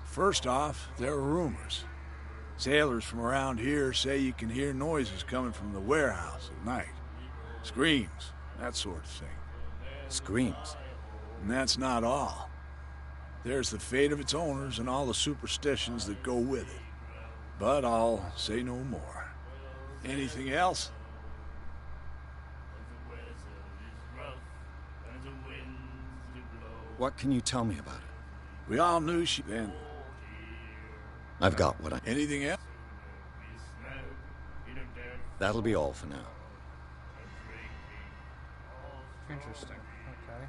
Speaker 9: First off, there are rumors. Sailors from around here say you can hear noises coming from the warehouse at night. Screams, that sort of thing.
Speaker 3: Screams?
Speaker 9: And that's not all. There's the fate of its owners and all the superstitions that go with it. But I'll say no more. Anything else?
Speaker 3: What can you tell me about it?
Speaker 9: We all knew she then.
Speaker 3: I've got what I...
Speaker 9: Anything else?
Speaker 3: That'll be all for now.
Speaker 1: Interesting. Okay.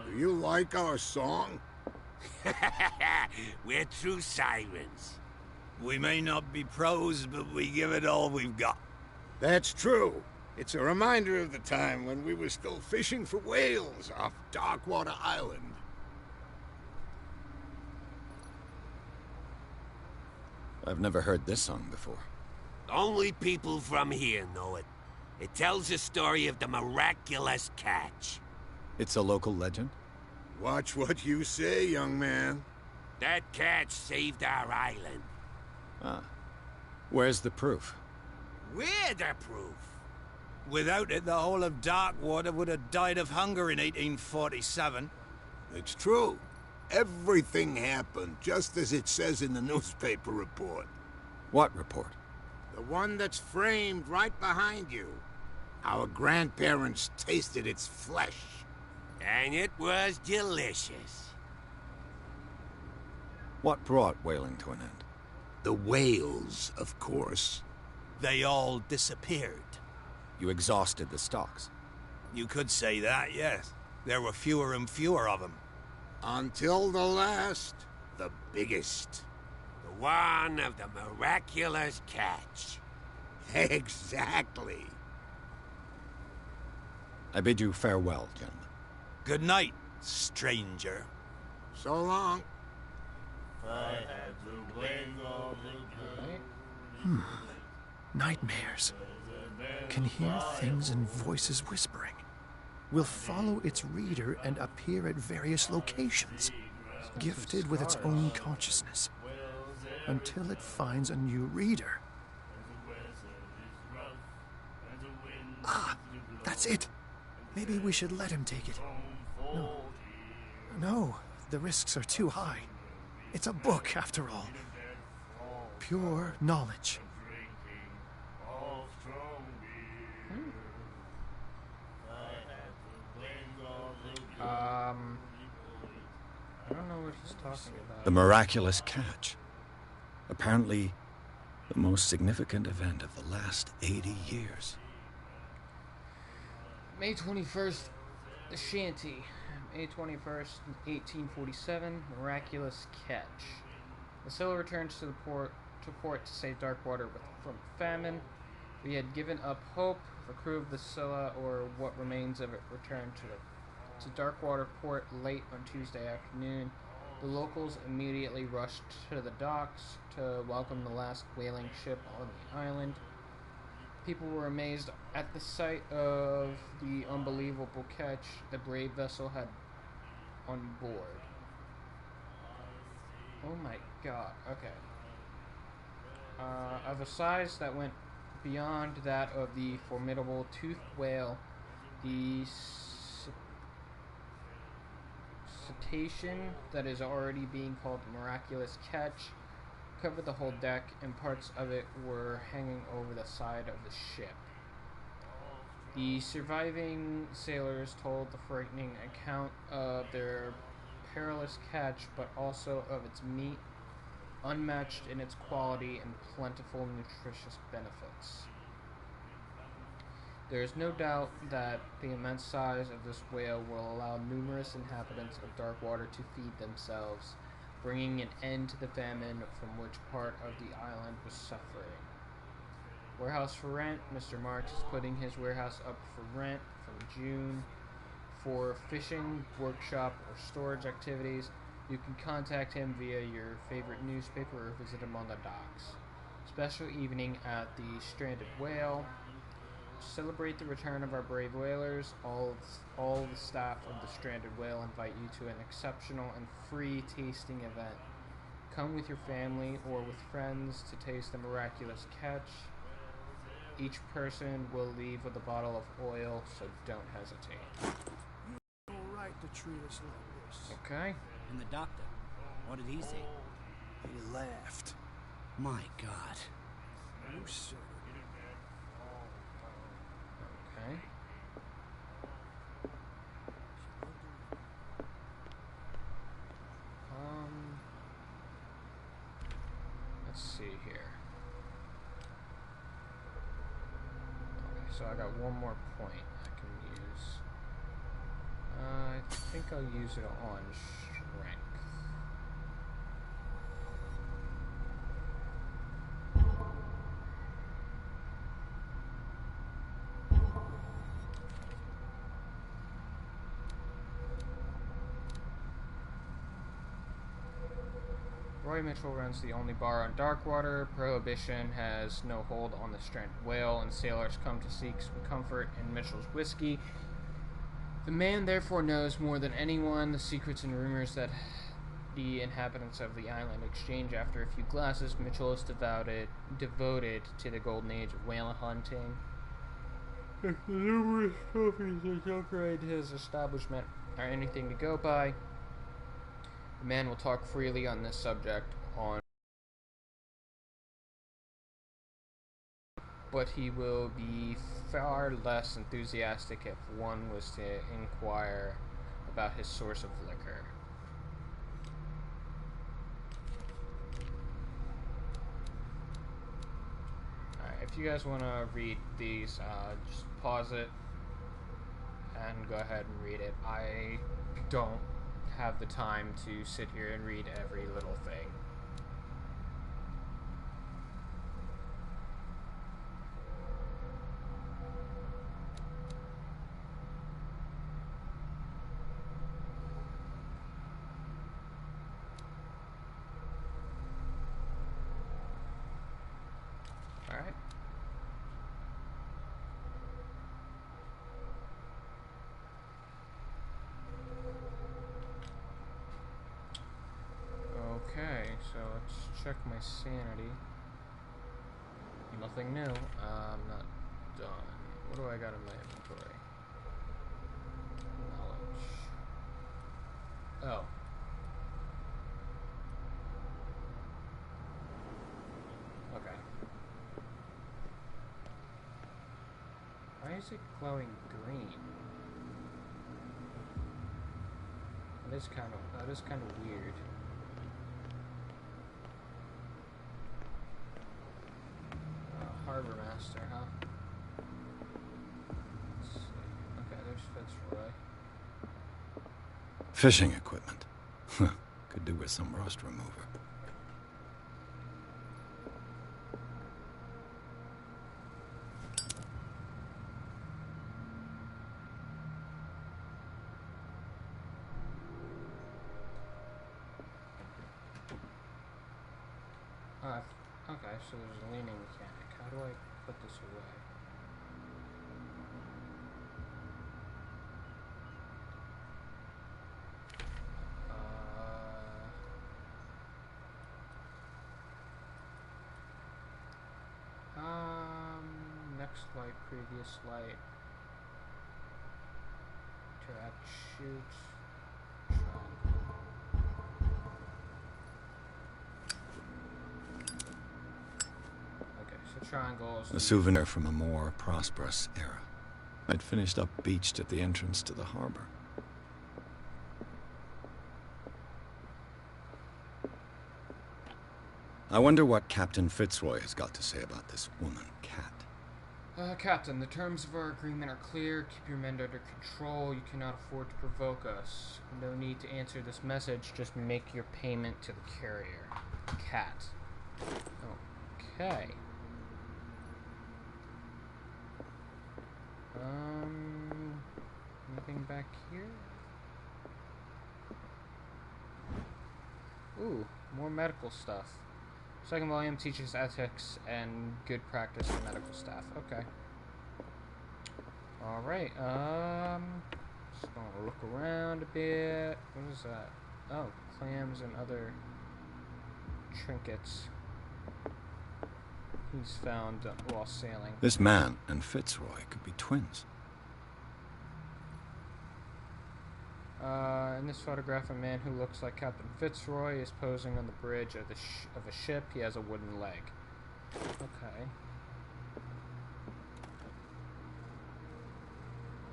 Speaker 6: Do you like our song?
Speaker 7: We're true sirens.
Speaker 10: We may not be pros, but we give it all we've got.
Speaker 6: That's true. It's a reminder of the time when we were still fishing for whales off Darkwater Island.
Speaker 3: I've never heard this song before.
Speaker 7: Only people from here know it. It tells the story of the Miraculous Catch.
Speaker 3: It's a local legend?
Speaker 6: Watch what you say, young man.
Speaker 7: That catch saved our island.
Speaker 3: Ah. Where's the proof?
Speaker 7: We're the proof.
Speaker 10: Without it, the whole of Darkwater would have died of hunger in 1847.
Speaker 6: It's true. Everything happened just as it says in the newspaper report.
Speaker 3: What report?
Speaker 6: The one that's framed right behind you. Our grandparents tasted its flesh.
Speaker 7: And it was delicious.
Speaker 3: What brought whaling to an end?
Speaker 6: The whales, of course.
Speaker 10: They all disappeared.
Speaker 3: You exhausted the stocks.
Speaker 10: You could say that, yes. There were fewer and fewer of them.
Speaker 6: Until the last, the biggest.
Speaker 7: The one of the Miraculous Catch.
Speaker 6: Exactly.
Speaker 3: I bid you farewell, gentlemen.
Speaker 10: Good night, stranger.
Speaker 6: So long.
Speaker 11: Nightmares. Can hear things and voices whispering. Will follow its reader and appear at various locations, gifted with its own consciousness, until it finds a new reader. Ah, that's it. Maybe we should let him take it. No, the risks are too high. It's a book, after all. Pure knowledge.
Speaker 1: I don't know what he's talking about.
Speaker 3: The Miraculous Catch. Apparently, the most significant event of the last 80 years.
Speaker 1: May 21st, the shanty. May 21st, 1847, Miraculous Catch. The sailor returned to port to save Darkwater from famine. We had given up hope. The crew of the Scylla, or what remains of it, returned to Darkwater port late on Tuesday afternoon. The locals immediately rushed to the docks to welcome the last whaling ship on the island. People were amazed at the sight of the unbelievable catch the brave vessel had on board. Oh my god, okay. Of a size that went beyond that of the formidable toothed whale, the cetacean that is already being called the Miraculous Catch covered the whole deck, and parts of it were hanging over the side of the ship. The surviving sailors told the frightening account of their perilous catch, but also of its meat, unmatched in its quality and plentiful nutritious benefits. There is no doubt that the immense size of this whale will allow numerous inhabitants of Darkwater to feed themselves, bringing an end to the famine from which part of the island was suffering. Warehouse for rent. Mr. Marks is putting his warehouse up for rent from June for fishing, workshop, or storage activities. You can contact him via your favorite newspaper or visit him on the docks. Special evening at the Stranded Whale. To celebrate the return of our brave whalers, all the staff of the Stranded Whale invite you to an exceptional and free tasting event. Come with your family or with friends to taste the Miraculous Catch. Each person will leave with a bottle of oil, so don't hesitate.
Speaker 11: You're all right to treat us like this.
Speaker 1: Okay.
Speaker 12: And the doctor, what did he say?
Speaker 11: He laughed.
Speaker 12: My God.
Speaker 11: You said it.
Speaker 1: Okay. Let's see here. Okay, so I got one more point I can use. I think I'll use it on strength. Roy Mitchell runs the only bar on Darkwater. Prohibition has no hold on the Stranded Whale, and sailors come to seek some comfort in Mitchell's whiskey. The man therefore knows more than anyone the secrets and rumors that the inhabitants of the island exchange after a few glasses. Mitchell is devoted to the golden age of whale hunting. If the numerous trophies that decorate his establishment are anything to go by, the man will talk freely on this subject but he will be far less enthusiastic if one was to inquire about his source of liquor. Alright, if you guys want to read these, just pause it and go ahead and read it. I don't have the time to sit here and read every little thing. Alright. Okay, so let's check my sanity. Nothing new. I'm not done. What do I got in my inventory? Knowledge. Oh. Okay. Why is it glowing green? That is kind of weird. Harbour Master, huh? Let's see. Okay, there's Fitzroy.
Speaker 3: Fishing equipment. Could do with some rust remover.
Speaker 1: Okay, so there's a leaning mechanic. How do I put this away? Next light, previous light. Interact, shoot. Okay, so triangles.
Speaker 3: A souvenir from a more prosperous era. I'd finished up beached at the entrance to the harbor. I wonder what Captain Fitzroy has got to say about this woman, Cat.
Speaker 1: Captain, the terms of our agreement are clear. Keep your men under control. You cannot afford to provoke us. No need to answer this message. Just make your payment to the carrier. Cat. Okay. Anything back here? Ooh, more medical stuff. Second volume teaches ethics and good practice for medical staff. Okay. Alright, just gonna look around a bit. What is that? Oh, clams and other trinkets he's found while sailing.
Speaker 3: This man and Fitzroy could be twins.
Speaker 1: In this photograph, a man who looks like Captain Fitzroy is posing on the bridge of a ship. He has a wooden leg. Okay.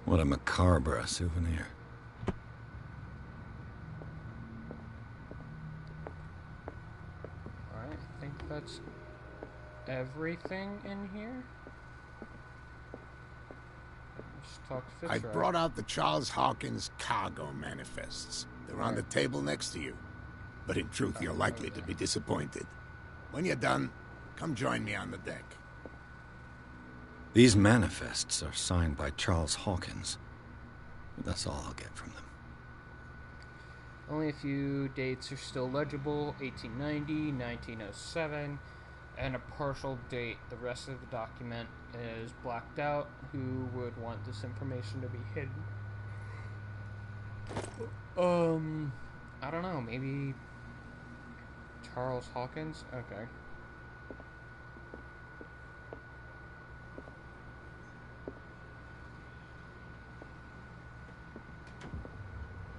Speaker 3: What a macabre souvenir.
Speaker 1: Alright, I think that's everything in here.
Speaker 6: I brought out the Charles Hawkins cargo manifests. They're on the table next to you. But in truth, you're likely to be disappointed. When you're done, come join me on the deck.
Speaker 3: These manifests are signed by Charles Hawkins. But that's all I'll get from them.
Speaker 1: Only a few dates are still legible. 1890, 1907, and a partial date. The rest of the document is blacked out. Who would want this information to be hidden? I don't know. Maybe Charles Hawkins? Okay.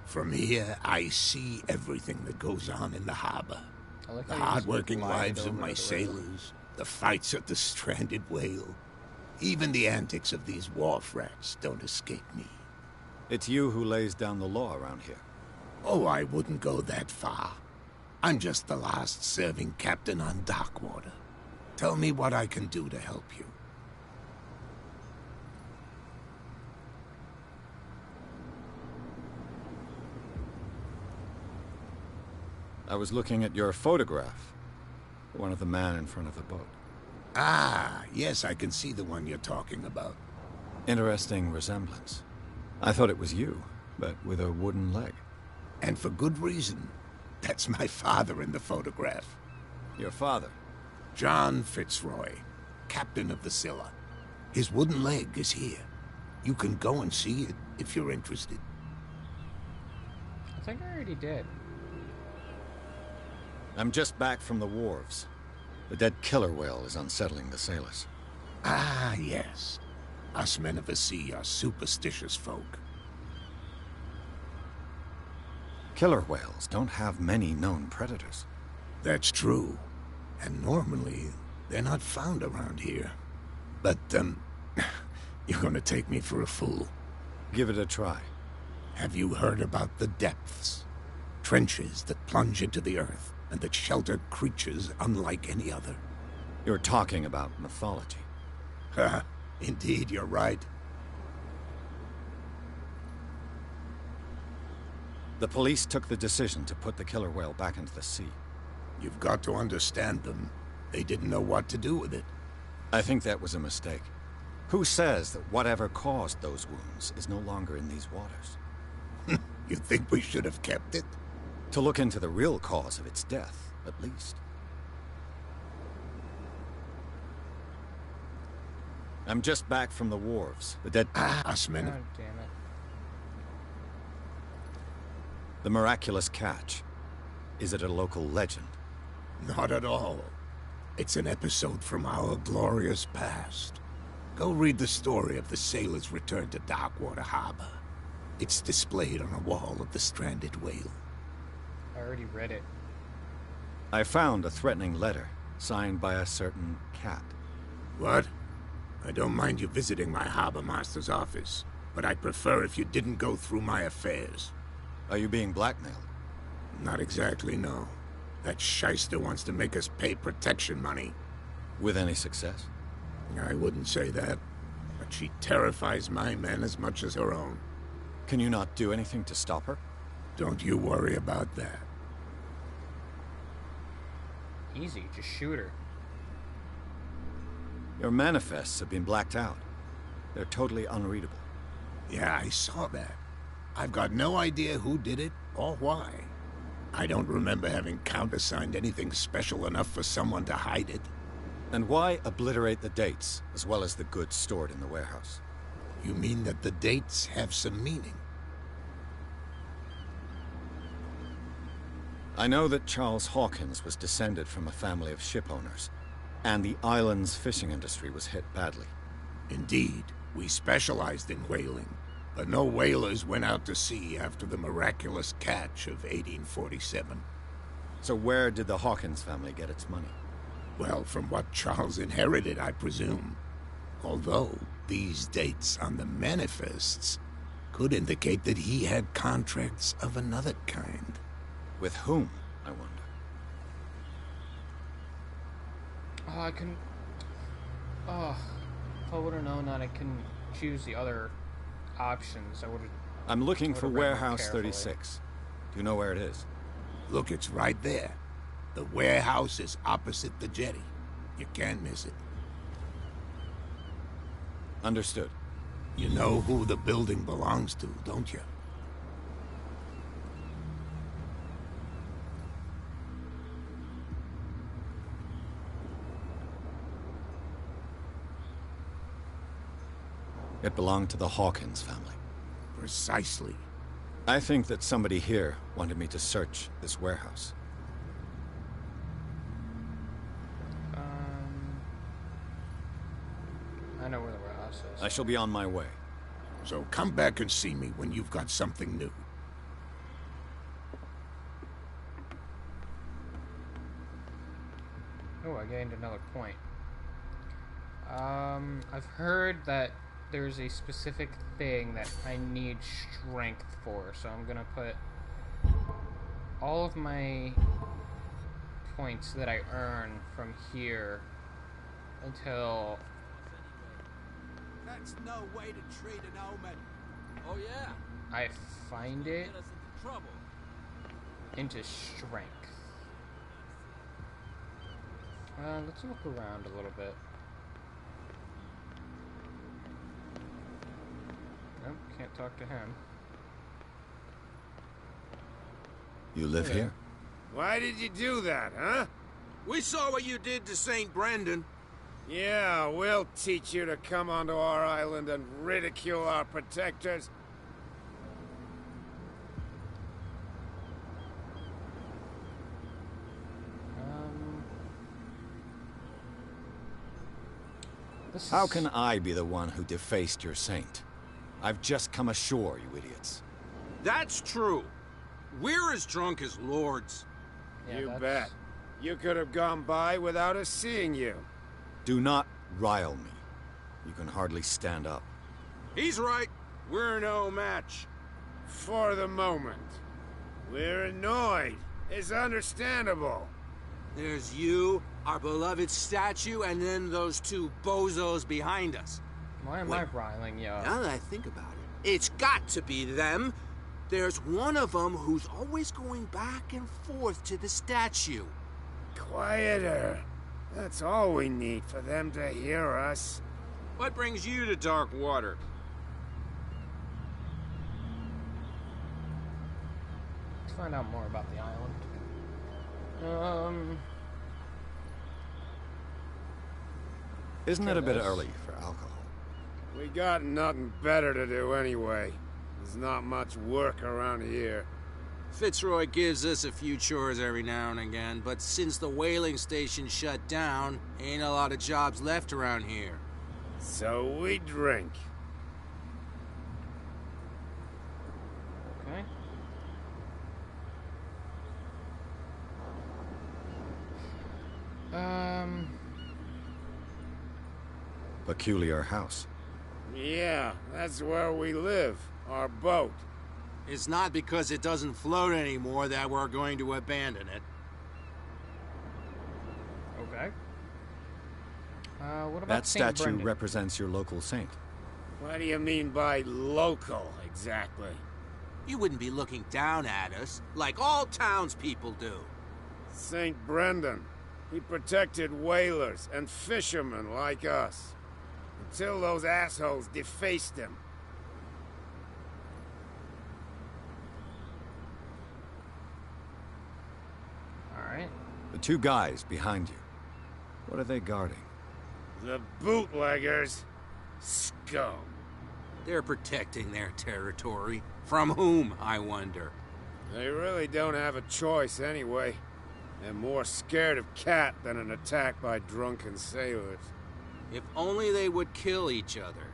Speaker 6: From here, I see everything that goes on in the harbor.
Speaker 1: Like
Speaker 6: the hard-working lives of my sailors, the fights at the stranded whale. Even the antics of these wharf rats don't escape me.
Speaker 3: It's you who lays down the law around here.
Speaker 6: Oh, I wouldn't go that far. I'm just the last serving captain on Darkwater. Tell me what I can do to help you.
Speaker 3: I was looking at your photograph. One of the man in front of the boat.
Speaker 6: Ah, yes, I can see the one you're talking about.
Speaker 3: Interesting resemblance. I thought it was you, but with a wooden leg.
Speaker 6: And for good reason. That's my father in the photograph.
Speaker 3: Your father?
Speaker 6: John Fitzroy, captain of the Scylla. His wooden leg is here. You can go and see it if you're interested.
Speaker 1: I think I already did.
Speaker 3: I'm just back from the wharves. The dead killer whale is unsettling the sailors.
Speaker 6: Ah, yes. Us men of the sea are superstitious folk.
Speaker 3: Killer whales don't have many known predators.
Speaker 6: That's true. And normally, they're not found around here. But, you're gonna take me for a fool.
Speaker 3: Give it a try.
Speaker 6: Have you heard about the depths? Trenches that plunge into the earth, and that shelter creatures unlike any other.
Speaker 3: You're talking about mythology.
Speaker 6: Ha, indeed, you're right.
Speaker 3: The police took the decision to put the killer whale back into the sea.
Speaker 6: You've got to understand them. They didn't know what to do with it.
Speaker 3: I think that was a mistake. Who says that whatever caused those wounds is no longer in these waters?
Speaker 6: You think we should have kept it?
Speaker 3: To look into the real cause of its death, at least. I'm just back from the wharves. The dead...
Speaker 6: Usman.
Speaker 1: God damn it.
Speaker 3: The Miraculous Catch. Is it a local legend?
Speaker 6: Not at all. It's an episode from our glorious past. Go read the story of the sailor's return to Darkwater Harbour. It's displayed on a wall of the stranded whale.
Speaker 1: I already read it.
Speaker 3: I found a threatening letter, signed by a certain cat.
Speaker 6: What? I don't mind you visiting my Harbour Master's office, but I'd prefer if you didn't go through my affairs.
Speaker 3: Are you being blackmailed?
Speaker 6: Not exactly, no. That shyster wants to make us pay protection money.
Speaker 3: With any success?
Speaker 6: I wouldn't say that, but she terrifies my men as much as her own.
Speaker 3: Can you not do anything to stop her?
Speaker 6: Don't you worry about that.
Speaker 1: Easy, just shoot her.
Speaker 3: Your manifests have been blacked out. They're totally unreadable.
Speaker 6: Yeah, I saw that. I've got no idea who did it or why. I don't remember having countersigned anything special enough for someone to hide it.
Speaker 3: And why obliterate the dates, as well as the goods stored in the warehouse?
Speaker 6: You mean that the dates have some meaning?
Speaker 3: I know that Charles Hawkins was descended from a family of ship owners, and the island's fishing industry was hit badly.
Speaker 6: Indeed, we specialized in whaling, but no whalers went out to sea after the Miraculous Catch of 1847.
Speaker 3: So where did the Hawkins family get its money?
Speaker 6: Well, from what Charles inherited, I presume. Although, these dates on the manifests could indicate that he had contracts of another kind.
Speaker 3: With whom, I wonder?
Speaker 1: Oh, I couldn't... Oh, if I would have known that I couldn't choose the other options, I would have...
Speaker 3: I'm looking for Warehouse 36. Do you know where it is?
Speaker 6: Look, it's right there. The warehouse is opposite the jetty. You can't miss it.
Speaker 3: Understood.
Speaker 6: You know who the building belongs to, don't you?
Speaker 3: It belonged to the Hawkins family.
Speaker 6: Precisely.
Speaker 3: I think that somebody here wanted me to search this warehouse.
Speaker 1: I know where the warehouse is.
Speaker 3: I shall be on my way.
Speaker 6: So come back and see me when you've got something new.
Speaker 1: Oh, I gained another point. I've heard that there's a specific thing that I need strength for, so I'm gonna put all of my points that I earn from here until...
Speaker 8: That's no way to treat an omen. Oh yeah.
Speaker 1: I find it
Speaker 8: Get us into trouble.
Speaker 1: into strength. Let's look around a little bit. Nope, can't talk to him.
Speaker 3: You live here?
Speaker 13: Why did you do that, huh?
Speaker 8: We saw what you did to St. Brendan.
Speaker 13: Yeah, we'll teach you to come onto our island and ridicule our protectors.
Speaker 3: How can I be the one who defaced your saint? I've just come ashore, you idiots.
Speaker 8: That's true. We're as drunk as lords.
Speaker 1: Yeah,
Speaker 13: You
Speaker 1: that's-
Speaker 13: bet. You could have gone by without us seeing you.
Speaker 3: Do not rile me. You can hardly stand up.
Speaker 8: He's right.
Speaker 13: We're no match. For the moment. We're annoyed. It's understandable.
Speaker 8: There's you, our beloved statue, and then those two bozos behind us.
Speaker 1: Why am I riling you?
Speaker 8: Now that I think about it, it's got to be them. There's one of them who's always going back and forth to the statue.
Speaker 13: Quieter. That's all we need for them to hear us.
Speaker 8: What brings you to dark water?
Speaker 1: Let's find out more about the island.
Speaker 3: Isn't it a bit early for alcohol?
Speaker 13: We got nothing better to do anyway. There's not much work around here.
Speaker 8: Fitzroy gives us a few chores every now and again, but since the whaling station shut down, ain't a lot of jobs left around here.
Speaker 13: So we drink.
Speaker 1: Okay.
Speaker 3: Peculiar house.
Speaker 13: Yeah, that's where we live. Our boat.
Speaker 8: It's not because it doesn't float anymore that we're going to abandon it.
Speaker 1: Okay. What about
Speaker 3: That
Speaker 1: Saint
Speaker 3: statue
Speaker 1: Brendan?
Speaker 3: represents your local saint.
Speaker 13: What do you mean by local, exactly?
Speaker 8: You wouldn't be looking down at us, like all townspeople do.
Speaker 13: St. Brendan. He protected whalers and fishermen like us. Until those assholes defaced him.
Speaker 1: Alright.
Speaker 3: The two guys behind you. What are they guarding?
Speaker 13: The bootleggers. Scum.
Speaker 8: They're protecting their territory. From whom, I wonder?
Speaker 13: They really don't have a choice anyway. They're more scared of Cat than an attack by drunken sailors.
Speaker 8: If only they would kill each other.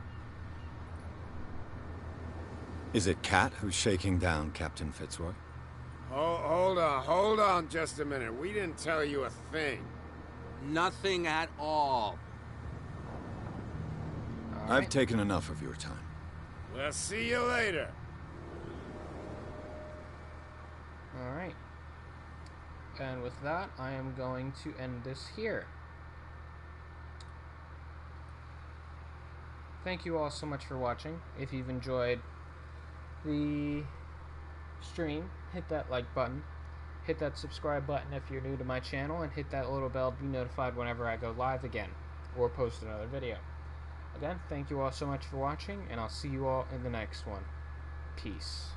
Speaker 3: Is it Cat who's shaking down Captain Fitzroy?
Speaker 13: Hold on just a minute. We didn't tell you a thing.
Speaker 8: Nothing at all.
Speaker 3: I've taken enough of your time.
Speaker 13: We'll see you later.
Speaker 1: Alright. And with that, I am going to end this here. Thank you all so much for watching. If you've enjoyed the stream, hit that like button. Hit that subscribe button if you're new to my channel, and hit that little bell to be notified whenever I go live again or post another video. Again, thank you all so much for watching, and I'll see you all in the next one. Peace.